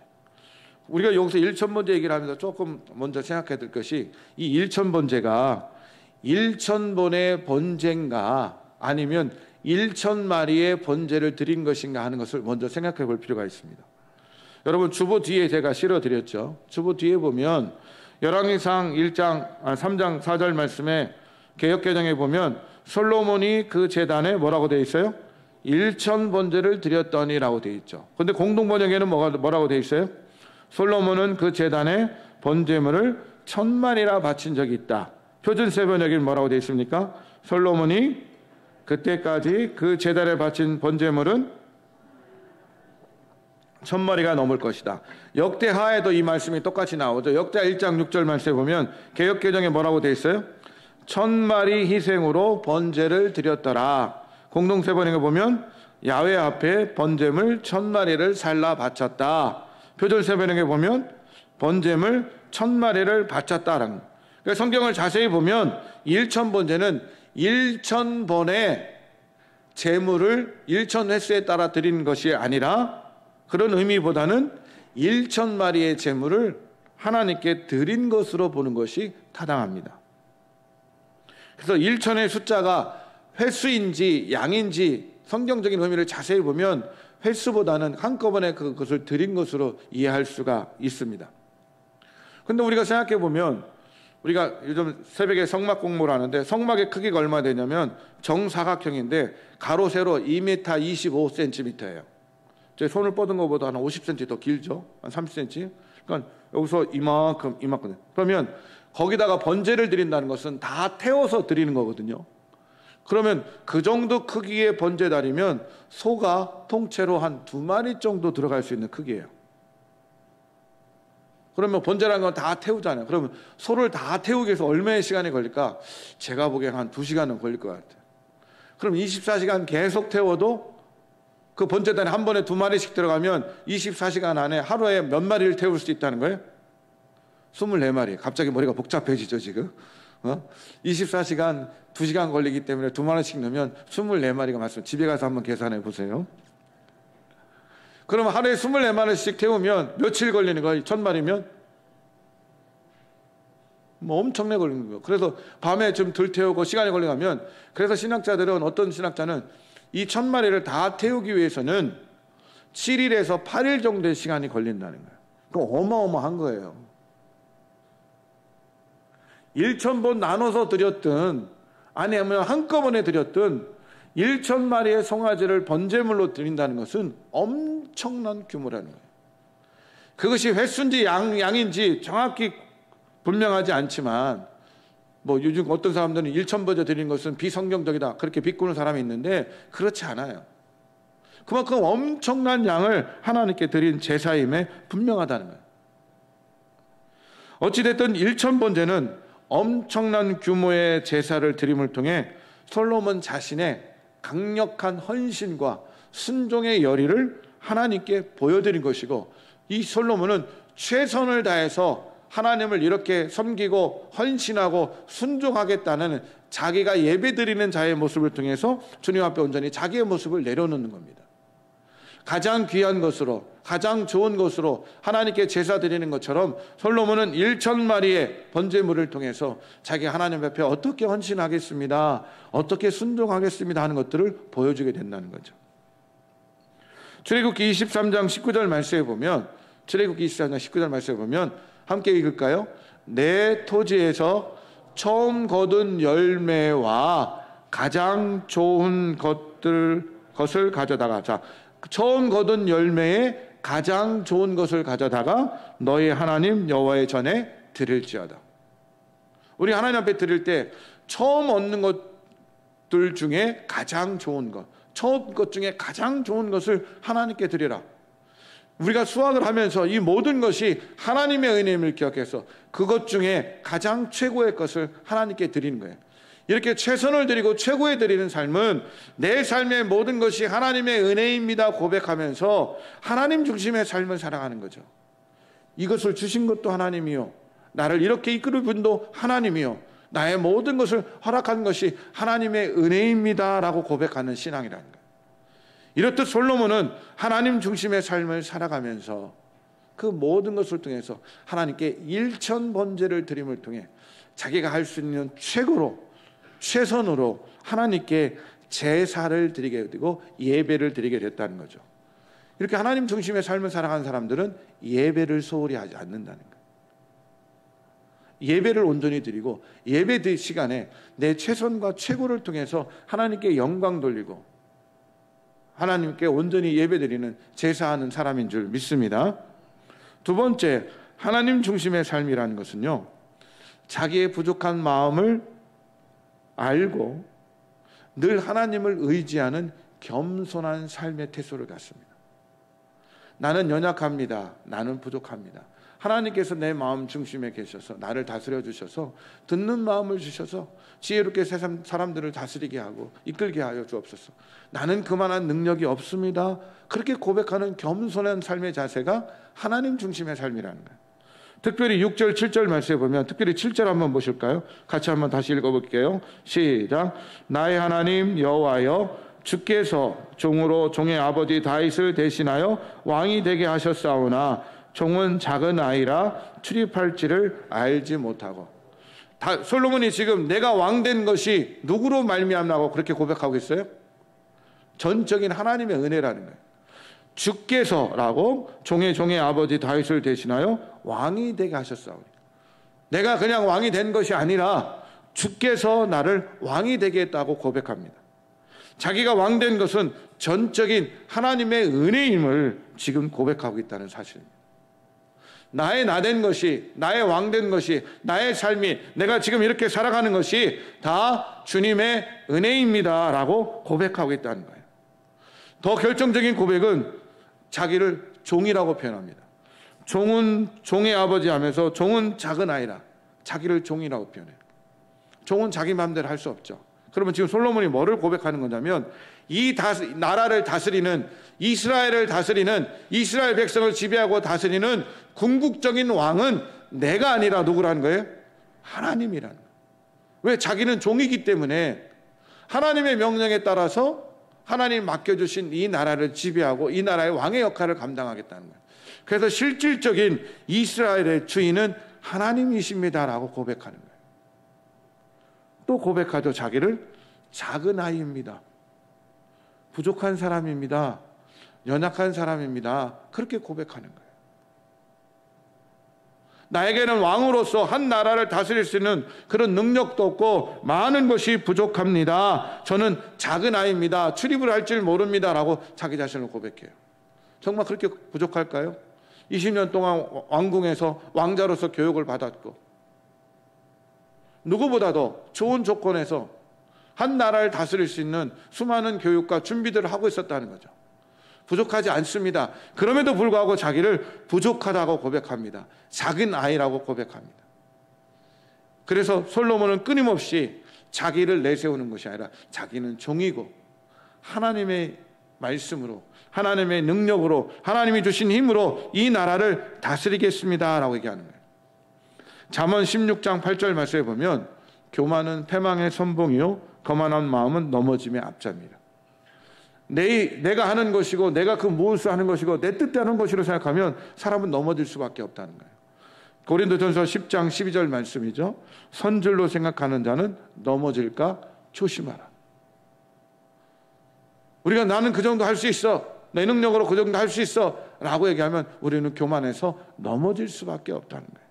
우리가 여기서 일천번제 얘기를 하면서 조금 먼저 생각해야 될 것이 이 일천번제가 1,000번의 번제인가 아니면 1,000마리의 번제를 드린 것인가 하는 것을 먼저 생각해 볼 필요가 있습니다. 여러분 주보 뒤에 제가 실어드렸죠. 주보 뒤에 보면 열왕기상 3장 4절 말씀에 개역개정에 보면 솔로몬이 그 제단에 뭐라고 되어 있어요? 1,000번제를 드렸더니라고 되어 있죠. 그런데 공동번역에는 뭐라고 되어 있어요? 솔로몬은 그 제단에 번제물을 1,000마리나 바친 적이 있다. 표준세 번역에는 뭐라고 되어 있습니까? 솔로몬이 그때까지 그 제단에 바친 번제물은 1,000마리가 넘을 것이다. 역대하에도 이 말씀이 똑같이 나오죠. 역대하 1장 6절 말씀에 보면 개역개정에 뭐라고 되어 있어요? 1,000마리 희생으로 번제를 드렸더라. 공동세 번역에 보면 야훼 앞에 번제물 1,000마리를 살라 바쳤다. 표준세 번역에 보면 번제물 1,000마리를 바쳤다라는 거예요. 성경을 자세히 보면 1,000번제는 1,000번의 제물을 1,000횟수에 따라 드리는 것이 아니라 그런 의미보다는 1,000마리의 제물을 하나님께 드린 것으로 보는 것이 타당합니다. 그래서 1,000의 숫자가 횟수인지 양인지 성경적인 의미를 자세히 보면 횟수보다는 한꺼번에 그것을 드린 것으로 이해할 수가 있습니다. 그런데 우리가 생각해 보면 우리가 요즘 새벽에 성막 공부를 하는데 성막의 크기가 얼마 되냐면 정사각형인데 가로 세로 2m 25cm예요. 제 손을 뻗은 것보다 한 50cm 더 길죠. 한 30cm. 그러니까 여기서 이만큼. 그러면 거기다가 번제를 드린다는 것은 다 태워서 드리는 거거든요. 그러면 그 정도 크기의 번제단이면 소가 통째로 한 2마리 정도 들어갈 수 있는 크기예요. 그러면 번제라는 건 다 태우잖아요. 그러면 소를 다 태우기 위해서 얼마의 시간이 걸릴까? 제가 보기엔 한 2시간은 걸릴 것 같아요. 그럼 24시간 계속 태워도 그 번제단에 한 번에 2마리씩 들어가면 24시간 안에 하루에 몇 마리를 태울 수 있다는 거예요? 24마리. 갑자기 머리가 복잡해지죠 지금. 24시간 2시간 걸리기 때문에 2마리씩 넣으면 24마리가 맞습니다. 집에 가서 한번 계산해 보세요. 그러면 하루에 24마리씩 태우면 며칠 걸리는 거예요? 1,000마리면? 뭐 엄청나게 걸리는 거예요. 그래서 밤에 좀 덜 태우고 시간이 걸려가면 그래서 신학자들은 어떤 신학자는 이 1,000마리를 다 태우기 위해서는 7일에서 8일 정도의 시간이 걸린다는 거예요. 그럼 어마어마한 거예요. 1,000번 나눠서 드렸든 아니면 한꺼번에 드렸든 1,000마리의 송아지를 번제물로 드린다는 것은 엄청난 규모라는 거예요. 그것이 횟수인지 양인지 정확히 분명하지 않지만 뭐 요즘 어떤 사람들은 1,000번째 드리는 것은 비성경적이다 그렇게 비꼬는 사람이 있는데 그렇지 않아요. 그만큼 엄청난 양을 하나님께 드린 제사임에 분명하다는 거예요. 어찌됐든 1,000번째는 엄청난 규모의 제사를 드림을 통해 솔로몬 자신의 강력한 헌신과 순종의 열의를 하나님께 보여드린 것이고, 이 솔로몬은 최선을 다해서 하나님을 이렇게 섬기고 헌신하고 순종하겠다는 자기가 예배드리는 자의 모습을 통해서 주님 앞에 온전히 자기의 모습을 내려놓는 겁니다. 가장 귀한 것으로, 가장 좋은 것으로 하나님께 제사 드리는 것처럼 솔로몬은 1,000마리의 번제물을 통해서 자기 하나님 앞에 어떻게 헌신하겠습니다, 어떻게 순종하겠습니다 하는 것들을 보여주게 된다는 거죠. 출애굽기 23장 19절 말씀에 보면, 출애굽기 23장 19절 말씀에 보면 함께 읽을까요? 내 토지에서 처음 거둔 열매와 가장 좋은 것을 가져다가, 자, 처음 거둔 열매에 가장 좋은 것을 가져다가 너희 하나님 여호와의 전에 드릴지어다. 우리 하나님 앞에 드릴 때 처음 얻는 것들 중에 가장 좋은 것, 처음 것 중에 가장 좋은 것을 하나님께 드리라. 우리가 수확을 하면서 이 모든 것이 하나님의 은혜임을 기억해서 그것 중에 가장 최고의 것을 하나님께 드리는 거예요. 이렇게 최선을 드리고 최고에 드리는 삶은 내 삶의 모든 것이 하나님의 은혜입니다 고백하면서 하나님 중심의 삶을 살아가는 거죠. 이것을 주신 것도 하나님이요, 나를 이렇게 이끌어 분도 하나님이요, 나의 모든 것을 허락한 것이 하나님의 은혜입니다 라고 고백하는 신앙이라는 거예요. 이렇듯 솔로몬은 하나님 중심의 삶을 살아가면서 그 모든 것을 통해서 하나님께 1,000번제를 드림을 통해 자기가 할 수 있는 최고로, 최선으로 하나님께 제사를 드리게 되고 예배를 드리게 됐다는 거죠. 이렇게 하나님 중심의 삶을 살아가는 사람들은 예배를 소홀히 하지 않는다는 거예요. 예배를 온전히 드리고 예배 시간에 내 최선과 최고를 통해서 하나님께 영광 돌리고 하나님께 온전히 예배드리는 제사하는 사람인 줄 믿습니다. 두 번째, 하나님 중심의 삶이라는 것은요, 자기의 부족한 마음을 알고 늘 하나님을 의지하는 겸손한 삶의 태도를 갖습니다. 나는 연약합니다. 나는 부족합니다. 하나님께서 내 마음 중심에 계셔서 나를 다스려 주셔서 듣는 마음을 주셔서 지혜롭게 세상 사람들을 다스리게 하고 이끌게 하여 주옵소서. 나는 그만한 능력이 없습니다. 그렇게 고백하는 겸손한 삶의 자세가 하나님 중심의 삶이라는 거예요. 특별히 6절 7절 말씀에 보면, 특별히 7절 한번 보실까요? 같이 한번 다시 읽어볼게요. 시작. 나의 하나님 여호와여, 주께서 종으로 종의 아버지 다윗을 대신하여 왕이 되게 하셨사오나 종은 작은 아이라 출입할지를 알지 못하고. 솔로몬이 지금 내가 왕된 것이 누구로 말미암나고 그렇게 고백하고 있어요? 전적인 하나님의 은혜라는 거예요. 주께서라고 종의 아버지 다윗을 대신하여 왕이 되게 하셨사오니, 내가 그냥 왕이 된 것이 아니라 주께서 나를 왕이 되게 했다고 고백합니다. 자기가 왕된 것은 전적인 하나님의 은혜임을 지금 고백하고 있다는 사실입니다. 나의 나된 것이, 나의 왕된 것이, 나의 삶이, 내가 지금 이렇게 살아가는 것이 다 주님의 은혜입니다 라고 고백하고 있다는 거예요. 더 결정적인 고백은 자기를 종이라고 표현합니다. 종은 종의 아버지 하면서 종은 작은 아이라 자기를 종이라고 표현해요. 종은 자기 마음대로 할 수 없죠. 그러면 지금 솔로몬이 뭐를 고백하는 거냐면, 이 나라를 다스리는, 이스라엘을 다스리는, 이스라엘 백성을 지배하고 다스리는 궁극적인 왕은 내가 아니라 누구라는 거예요? 하나님이라는 거예요. 왜? 자기는 종이기 때문에 하나님의 명령에 따라서 하나님 맡겨주신 이 나라를 지배하고 이 나라의 왕의 역할을 감당하겠다는 거예요. 그래서 실질적인 이스라엘의 주인은 하나님이십니다라고 고백하는 거예요. 또 고백하죠. 자기를 작은 아이입니다, 부족한 사람입니다, 연약한 사람입니다, 그렇게 고백하는 거예요. 나에게는 왕으로서 한 나라를 다스릴 수 있는 그런 능력도 없고 많은 것이 부족합니다. 저는 작은 아이입니다. 출입을 할 줄 모릅니다 라고 자기 자신을 고백해요. 정말 그렇게 부족할까요? 20년 동안 왕궁에서 왕자로서 교육을 받았고 누구보다도 좋은 조건에서 한 나라를 다스릴 수 있는 수많은 교육과 준비들을 하고 있었다는 거죠. 부족하지 않습니다. 그럼에도 불구하고 자기를 부족하다고 고백합니다. 작은 아이라고 고백합니다. 그래서 솔로몬은 끊임없이 자기를 내세우는 것이 아니라 자기는 종이고 하나님의 말씀으로, 하나님의 능력으로, 하나님이 주신 힘으로 이 나라를 다스리겠습니다 라고 얘기하는 거예요. 잠언 16장 8절 말씀에 보면 교만은 패망의 선봉이요 거만한 마음은 넘어짐의 앞잡이라. 내가 하는 것이고 내가 그 무엇을 하는 것이고 내 뜻대로 하는 것이로 생각하면 사람은 넘어질 수밖에 없다는 거예요. 고린도전서 10장 12절 말씀이죠. 선줄로 생각하는 자는 넘어질까 조심하라. 우리가 나는 그 정도 할 수 있어, 내 능력으로 그 정도 할 수 있어 라고 얘기하면 우리는 교만해서 넘어질 수밖에 없다는 거예요.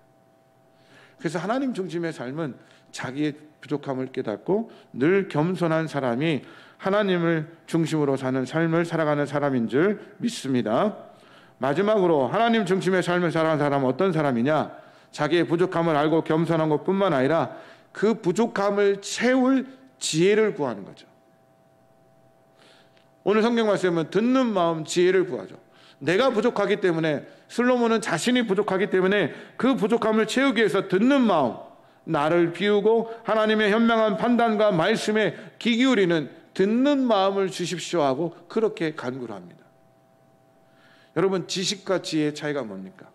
그래서 하나님 중심의 삶은 자기의 부족함을 깨닫고 늘 겸손한 사람이 하나님을 중심으로 사는 삶을 살아가는 사람인 줄 믿습니다. 마지막으로 하나님 중심의 삶을 살아가는 사람은 어떤 사람이냐? 자기의 부족함을 알고 겸손한 것뿐만 아니라 그 부족함을 채울 지혜를 구하는 거죠. 오늘 성경 말씀은 듣는 마음 지혜를 구하죠. 내가 부족하기 때문에, 솔로몬은 자신이 부족하기 때문에 그 부족함을 채우기 위해서 듣는 마음, 나를 비우고 하나님의 현명한 판단과 말씀에 귀 기울이는 듣는 마음을 주십시오 하고 그렇게 간구를 합니다. 여러분, 지식과 지혜의 차이가 뭡니까?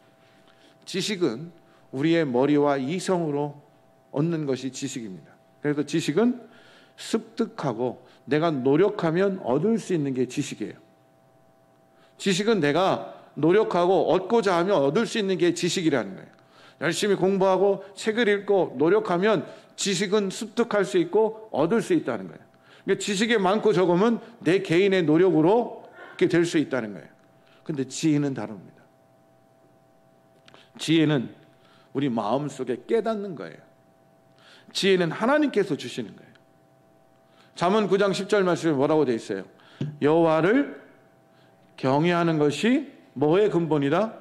지식은 우리의 머리와 이성으로 얻는 것이 지식입니다. 그래서 지식은 습득하고 내가 노력하면 얻을 수 있는 게 지식이에요. 지식은 내가 노력하고 얻고자 하면 얻을 수 있는 게 지식이라는 거예요. 열심히 공부하고 책을 읽고 노력하면 지식은 습득할 수 있고 얻을 수 있다는 거예요. 그러니까 지식의 많고 적음은 내 개인의 노력으로 이렇게 될 수 있다는 거예요. 근데 지혜는 다릅니다. 지혜는 우리 마음속에 깨닫는 거예요. 지혜는 하나님께서 주시는 거예요. 잠언 9장 10절 말씀에 뭐라고 되어 있어요? 여호와를 경외하는 것이 뭐의 근본이다?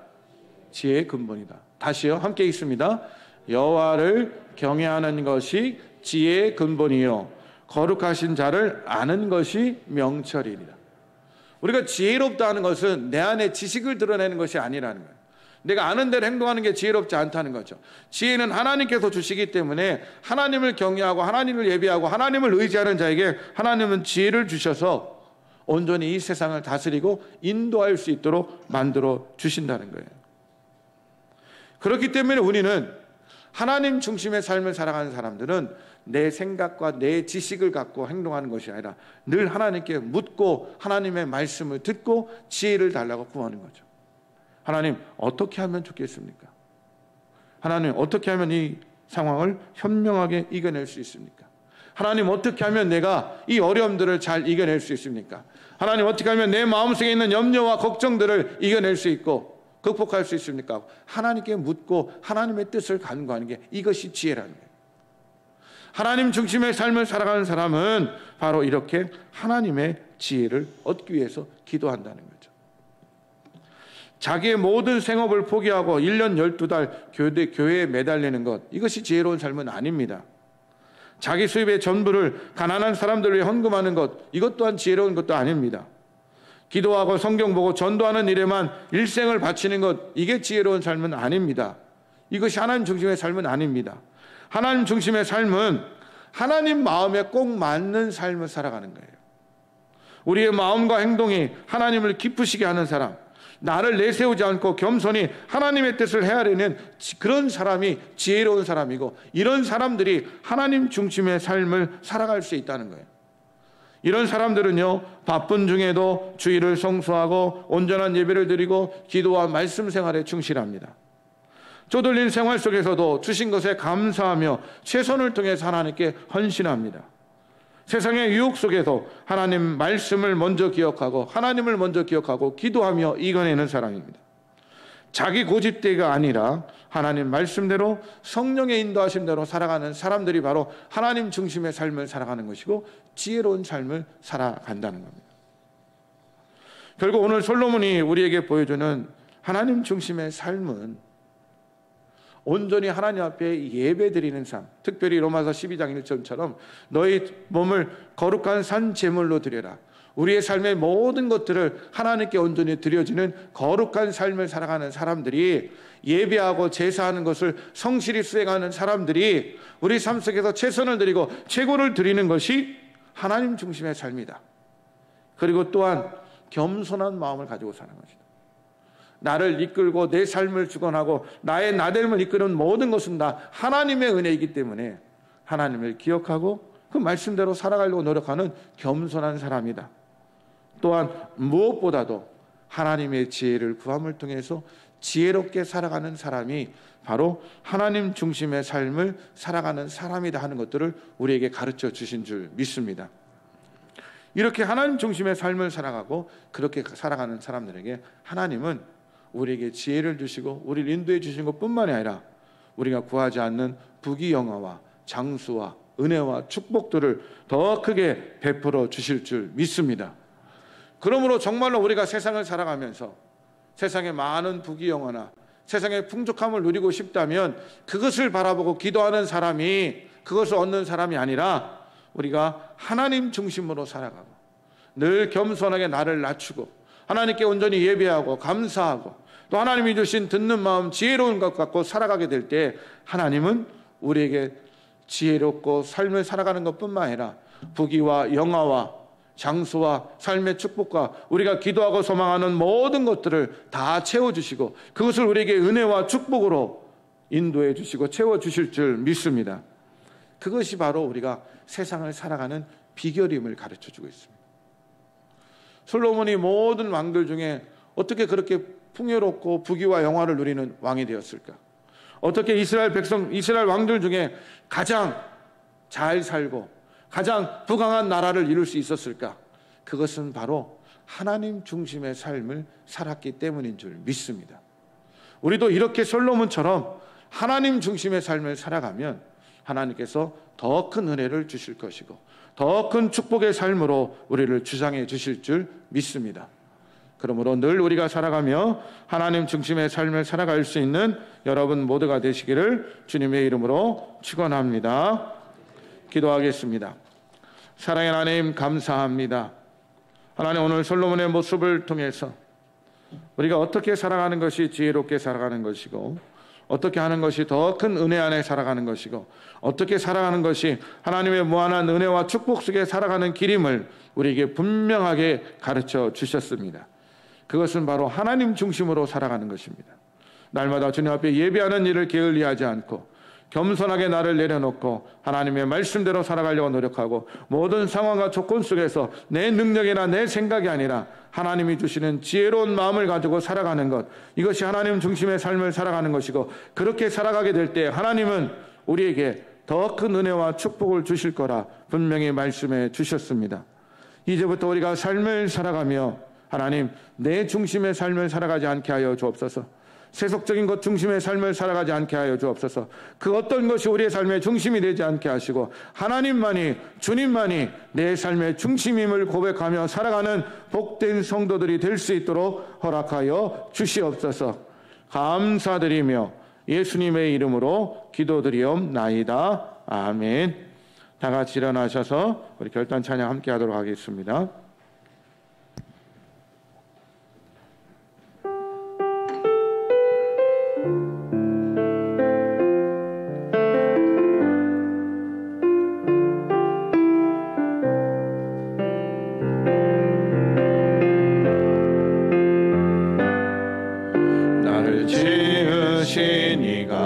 지혜의 근본이다. 다시요, 함께 읽습니다. 여호와를 경외하는 것이 지혜의 근본이요 거룩하신 자를 아는 것이 명철이니라. 우리가 지혜롭다 하는 것은 내 안에 지식을 드러내는 것이 아니라는 거예요. 내가 아는 대로 행동하는 게 지혜롭지 않다는 거죠. 지혜는 하나님께서 주시기 때문에 하나님을 경외하고 하나님을 예배하고 하나님을 의지하는 자에게 하나님은 지혜를 주셔서 온전히 이 세상을 다스리고 인도할 수 있도록 만들어 주신다는 거예요. 그렇기 때문에 우리는 하나님 중심의 삶을 살아가는 사람들은 내 생각과 내 지식을 갖고 행동하는 것이 아니라 늘 하나님께 묻고 하나님의 말씀을 듣고 지혜를 달라고 구하는 거죠. 하나님, 어떻게 하면 좋겠습니까? 하나님, 어떻게 하면 이 상황을 현명하게 이겨낼 수 있습니까? 하나님, 어떻게 하면 내가 이 어려움들을 잘 이겨낼 수 있습니까? 하나님, 어떻게 하면 내 마음속에 있는 염려와 걱정들을 이겨낼 수 있고 극복할 수 있습니까? 하나님께 묻고 하나님의 뜻을 간구하는 게 이것이 지혜라는 거예요. 하나님 중심의 삶을 살아가는 사람은 바로 이렇게 하나님의 지혜를 얻기 위해서 기도한다는 거죠. 자기의 모든 생업을 포기하고 1년 12달 교회에 매달리는 것, 이것이 지혜로운 삶은 아닙니다. 자기 수입의 전부를 가난한 사람들을 위해 헌금하는 것, 이것 또한 지혜로운 것도 아닙니다. 기도하고 성경 보고 전도하는 일에만 일생을 바치는 것, 이게 지혜로운 삶은 아닙니다. 이것이 하나님 중심의 삶은 아닙니다. 하나님 중심의 삶은 하나님 마음에 꼭 맞는 삶을 살아가는 거예요. 우리의 마음과 행동이 하나님을 기쁘시게 하는 사람, 나를 내세우지 않고 겸손히 하나님의 뜻을 헤아리는 그런 사람이 지혜로운 사람이고, 이런 사람들이 하나님 중심의 삶을 살아갈 수 있다는 거예요. 이런 사람들은요, 바쁜 중에도 주일을 성수하고 온전한 예배를 드리고 기도와 말씀 생활에 충실합니다. 쪼들린 생활 속에서도 주신 것에 감사하며 최선을 통해서 하나님께 헌신합니다. 세상의 유혹 속에서 하나님 말씀을 먼저 기억하고 하나님을 먼저 기억하고 기도하며 이겨내는 사람입니다. 자기 고집대가 아니라 하나님 말씀대로 성령의 인도하심대로 살아가는 사람들이 바로 하나님 중심의 삶을 살아가는 것이고 지혜로운 삶을 살아간다는 겁니다. 결국 오늘 솔로몬이 우리에게 보여주는 하나님 중심의 삶은 온전히 하나님 앞에 예배드리는 삶, 특별히 로마서 12장 1절처럼 너희 몸을 거룩한 산 제물로 드려라. 우리의 삶의 모든 것들을 하나님께 온전히 드려지는 거룩한 삶을 살아가는 사람들이, 예배하고 제사하는 것을 성실히 수행하는 사람들이 우리 삶 속에서 최선을 드리고 최고를 드리는 것이 하나님 중심의 삶이다. 그리고 또한 겸손한 마음을 가지고 사는 것이다. 나를 이끌고 내 삶을 주관하고 나의 나됨을 이끄는 모든 것은 다 하나님의 은혜이기 때문에 하나님을 기억하고 그 말씀대로 살아가려고 노력하는 겸손한 사람이다. 또한 무엇보다도 하나님의 지혜를 구함을 통해서 지혜롭게 살아가는 사람이 바로 하나님 중심의 삶을 살아가는 사람이다 하는 것들을 우리에게 가르쳐 주신 줄 믿습니다. 이렇게 하나님 중심의 삶을 살아가고 그렇게 살아가는 사람들에게 하나님은 우리에게 지혜를 주시고 우리를 인도해 주신 것뿐만이 아니라 우리가 구하지 않는 부귀영화와 장수와 은혜와 축복들을 더 크게 베풀어 주실 줄 믿습니다. 그러므로 정말로 우리가 세상을 살아가면서 세상에 많은 부귀영화나 세상의 풍족함을 누리고 싶다면 그것을 바라보고 기도하는 사람이 그것을 얻는 사람이 아니라 우리가 하나님 중심으로 살아가고 늘 겸손하게 나를 낮추고 하나님께 온전히 예배하고 감사하고 또 하나님이 주신 듣는 마음 지혜로운 것 갖고 살아가게 될 때 하나님은 우리에게 지혜롭고 삶을 살아가는 것뿐만 아니라 부귀와 영화와 장수와 삶의 축복과 우리가 기도하고 소망하는 모든 것들을 다 채워주시고 그것을 우리에게 은혜와 축복으로 인도해 주시고 채워주실 줄 믿습니다. 그것이 바로 우리가 세상을 살아가는 비결임을 가르쳐주고 있습니다. 솔로몬이 모든 왕들 중에 어떻게 그렇게 풍요롭고 부귀와 영화를 누리는 왕이 되었을까? 어떻게 이스라엘 왕들 중에 가장 잘 살고 가장 부강한 나라를 이룰 수 있었을까? 그것은 바로 하나님 중심의 삶을 살았기 때문인 줄 믿습니다. 우리도 이렇게 솔로몬처럼 하나님 중심의 삶을 살아가면 하나님께서 더 큰 은혜를 주실 것이고 더 큰 축복의 삶으로 우리를 주장해 주실 줄 믿습니다. 그러므로 늘 우리가 살아가며 하나님 중심의 삶을 살아갈 수 있는 여러분 모두가 되시기를 주님의 이름으로 축원합니다. 기도하겠습니다. 사랑의 하나님 감사합니다. 하나님 오늘 솔로몬의 모습을 통해서 우리가 어떻게 살아가는 것이 지혜롭게 살아가는 것이고 어떻게 하는 것이 더 큰 은혜 안에 살아가는 것이고 어떻게 살아가는 것이 하나님의 무한한 은혜와 축복 속에 살아가는 길임을 우리에게 분명하게 가르쳐 주셨습니다. 그것은 바로 하나님 중심으로 살아가는 것입니다. 날마다 주님 앞에 예배하는 일을 게을리하지 않고 겸손하게 나를 내려놓고 하나님의 말씀대로 살아가려고 노력하고 모든 상황과 조건 속에서 내 능력이나 내 생각이 아니라 하나님이 주시는 지혜로운 마음을 가지고 살아가는 것, 이것이 하나님 중심의 삶을 살아가는 것이고 그렇게 살아가게 될 때 하나님은 우리에게 더 큰 은혜와 축복을 주실 거라 분명히 말씀해 주셨습니다. 이제부터 우리가 삶을 살아가며 하나님 내 중심의 삶을 살아가지 않게 하여 주옵소서. 세속적인 것 중심의 삶을 살아가지 않게 하여 주옵소서. 그 어떤 것이 우리의 삶의 중심이 되지 않게 하시고 하나님만이 주님만이 내 삶의 중심임을 고백하며 살아가는 복된 성도들이 될 수 있도록 허락하여 주시옵소서. 감사드리며 예수님의 이름으로 기도드리옵나이다. 아멘. 다 같이 일어나셔서 우리 결단 찬양 함께 하도록 하겠습니다. 지으신 이가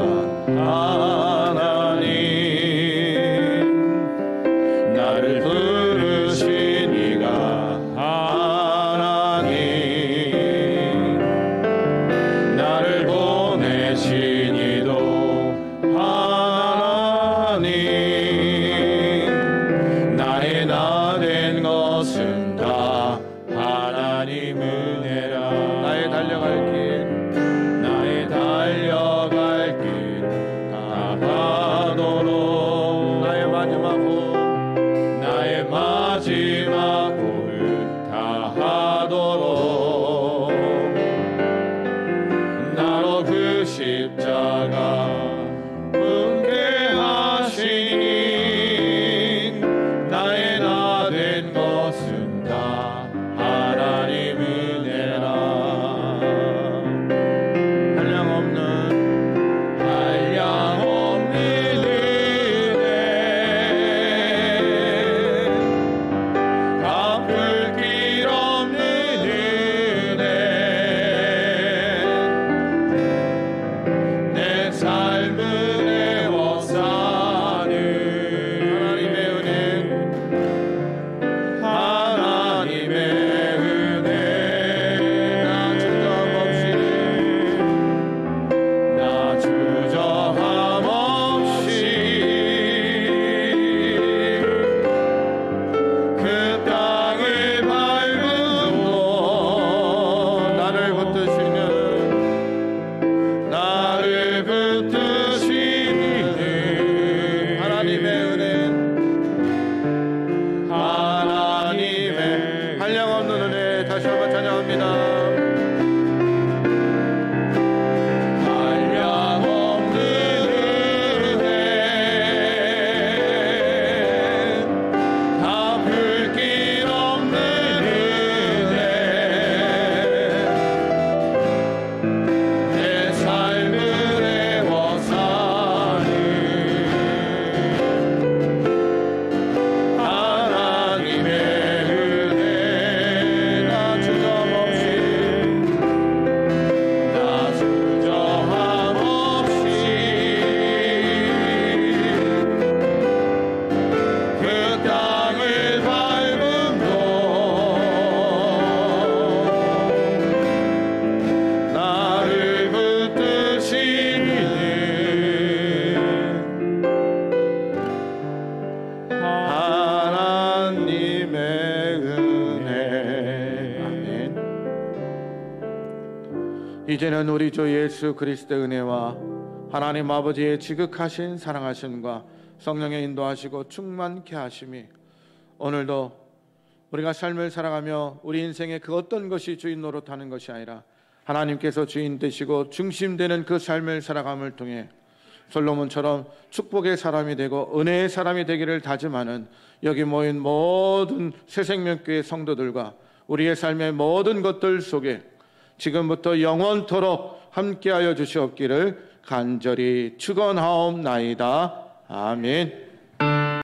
하나님 나를 부르신 이가 하나님 나를 보내신 이도 하나님 나의 나 된 것은 다 하나님 은혜라 나의 달려갈 길 마지막 호흡 다하도록 나로 그 십자가 은혜하시니 나의 나 된 것은 다 이제는 우리 주 예수 그리스도의 은혜와 하나님 아버지의 지극하신 사랑하심과 성령의 인도하시고 충만케 하심이 오늘도 우리가 삶을 살아가며 우리 인생의 그 어떤 것이 주인 노릇하는 것이 아니라 하나님께서 주인 되시고 중심되는 그 삶을 살아감을 통해 솔로몬처럼 축복의 사람이 되고 은혜의 사람이 되기를 다짐하는 여기 모인 모든 새생명교회 성도들과 우리의 삶의 모든 것들 속에 지금부터 영원토록 함께하여 주시옵기를 간절히 축원하옵나이다. 아멘.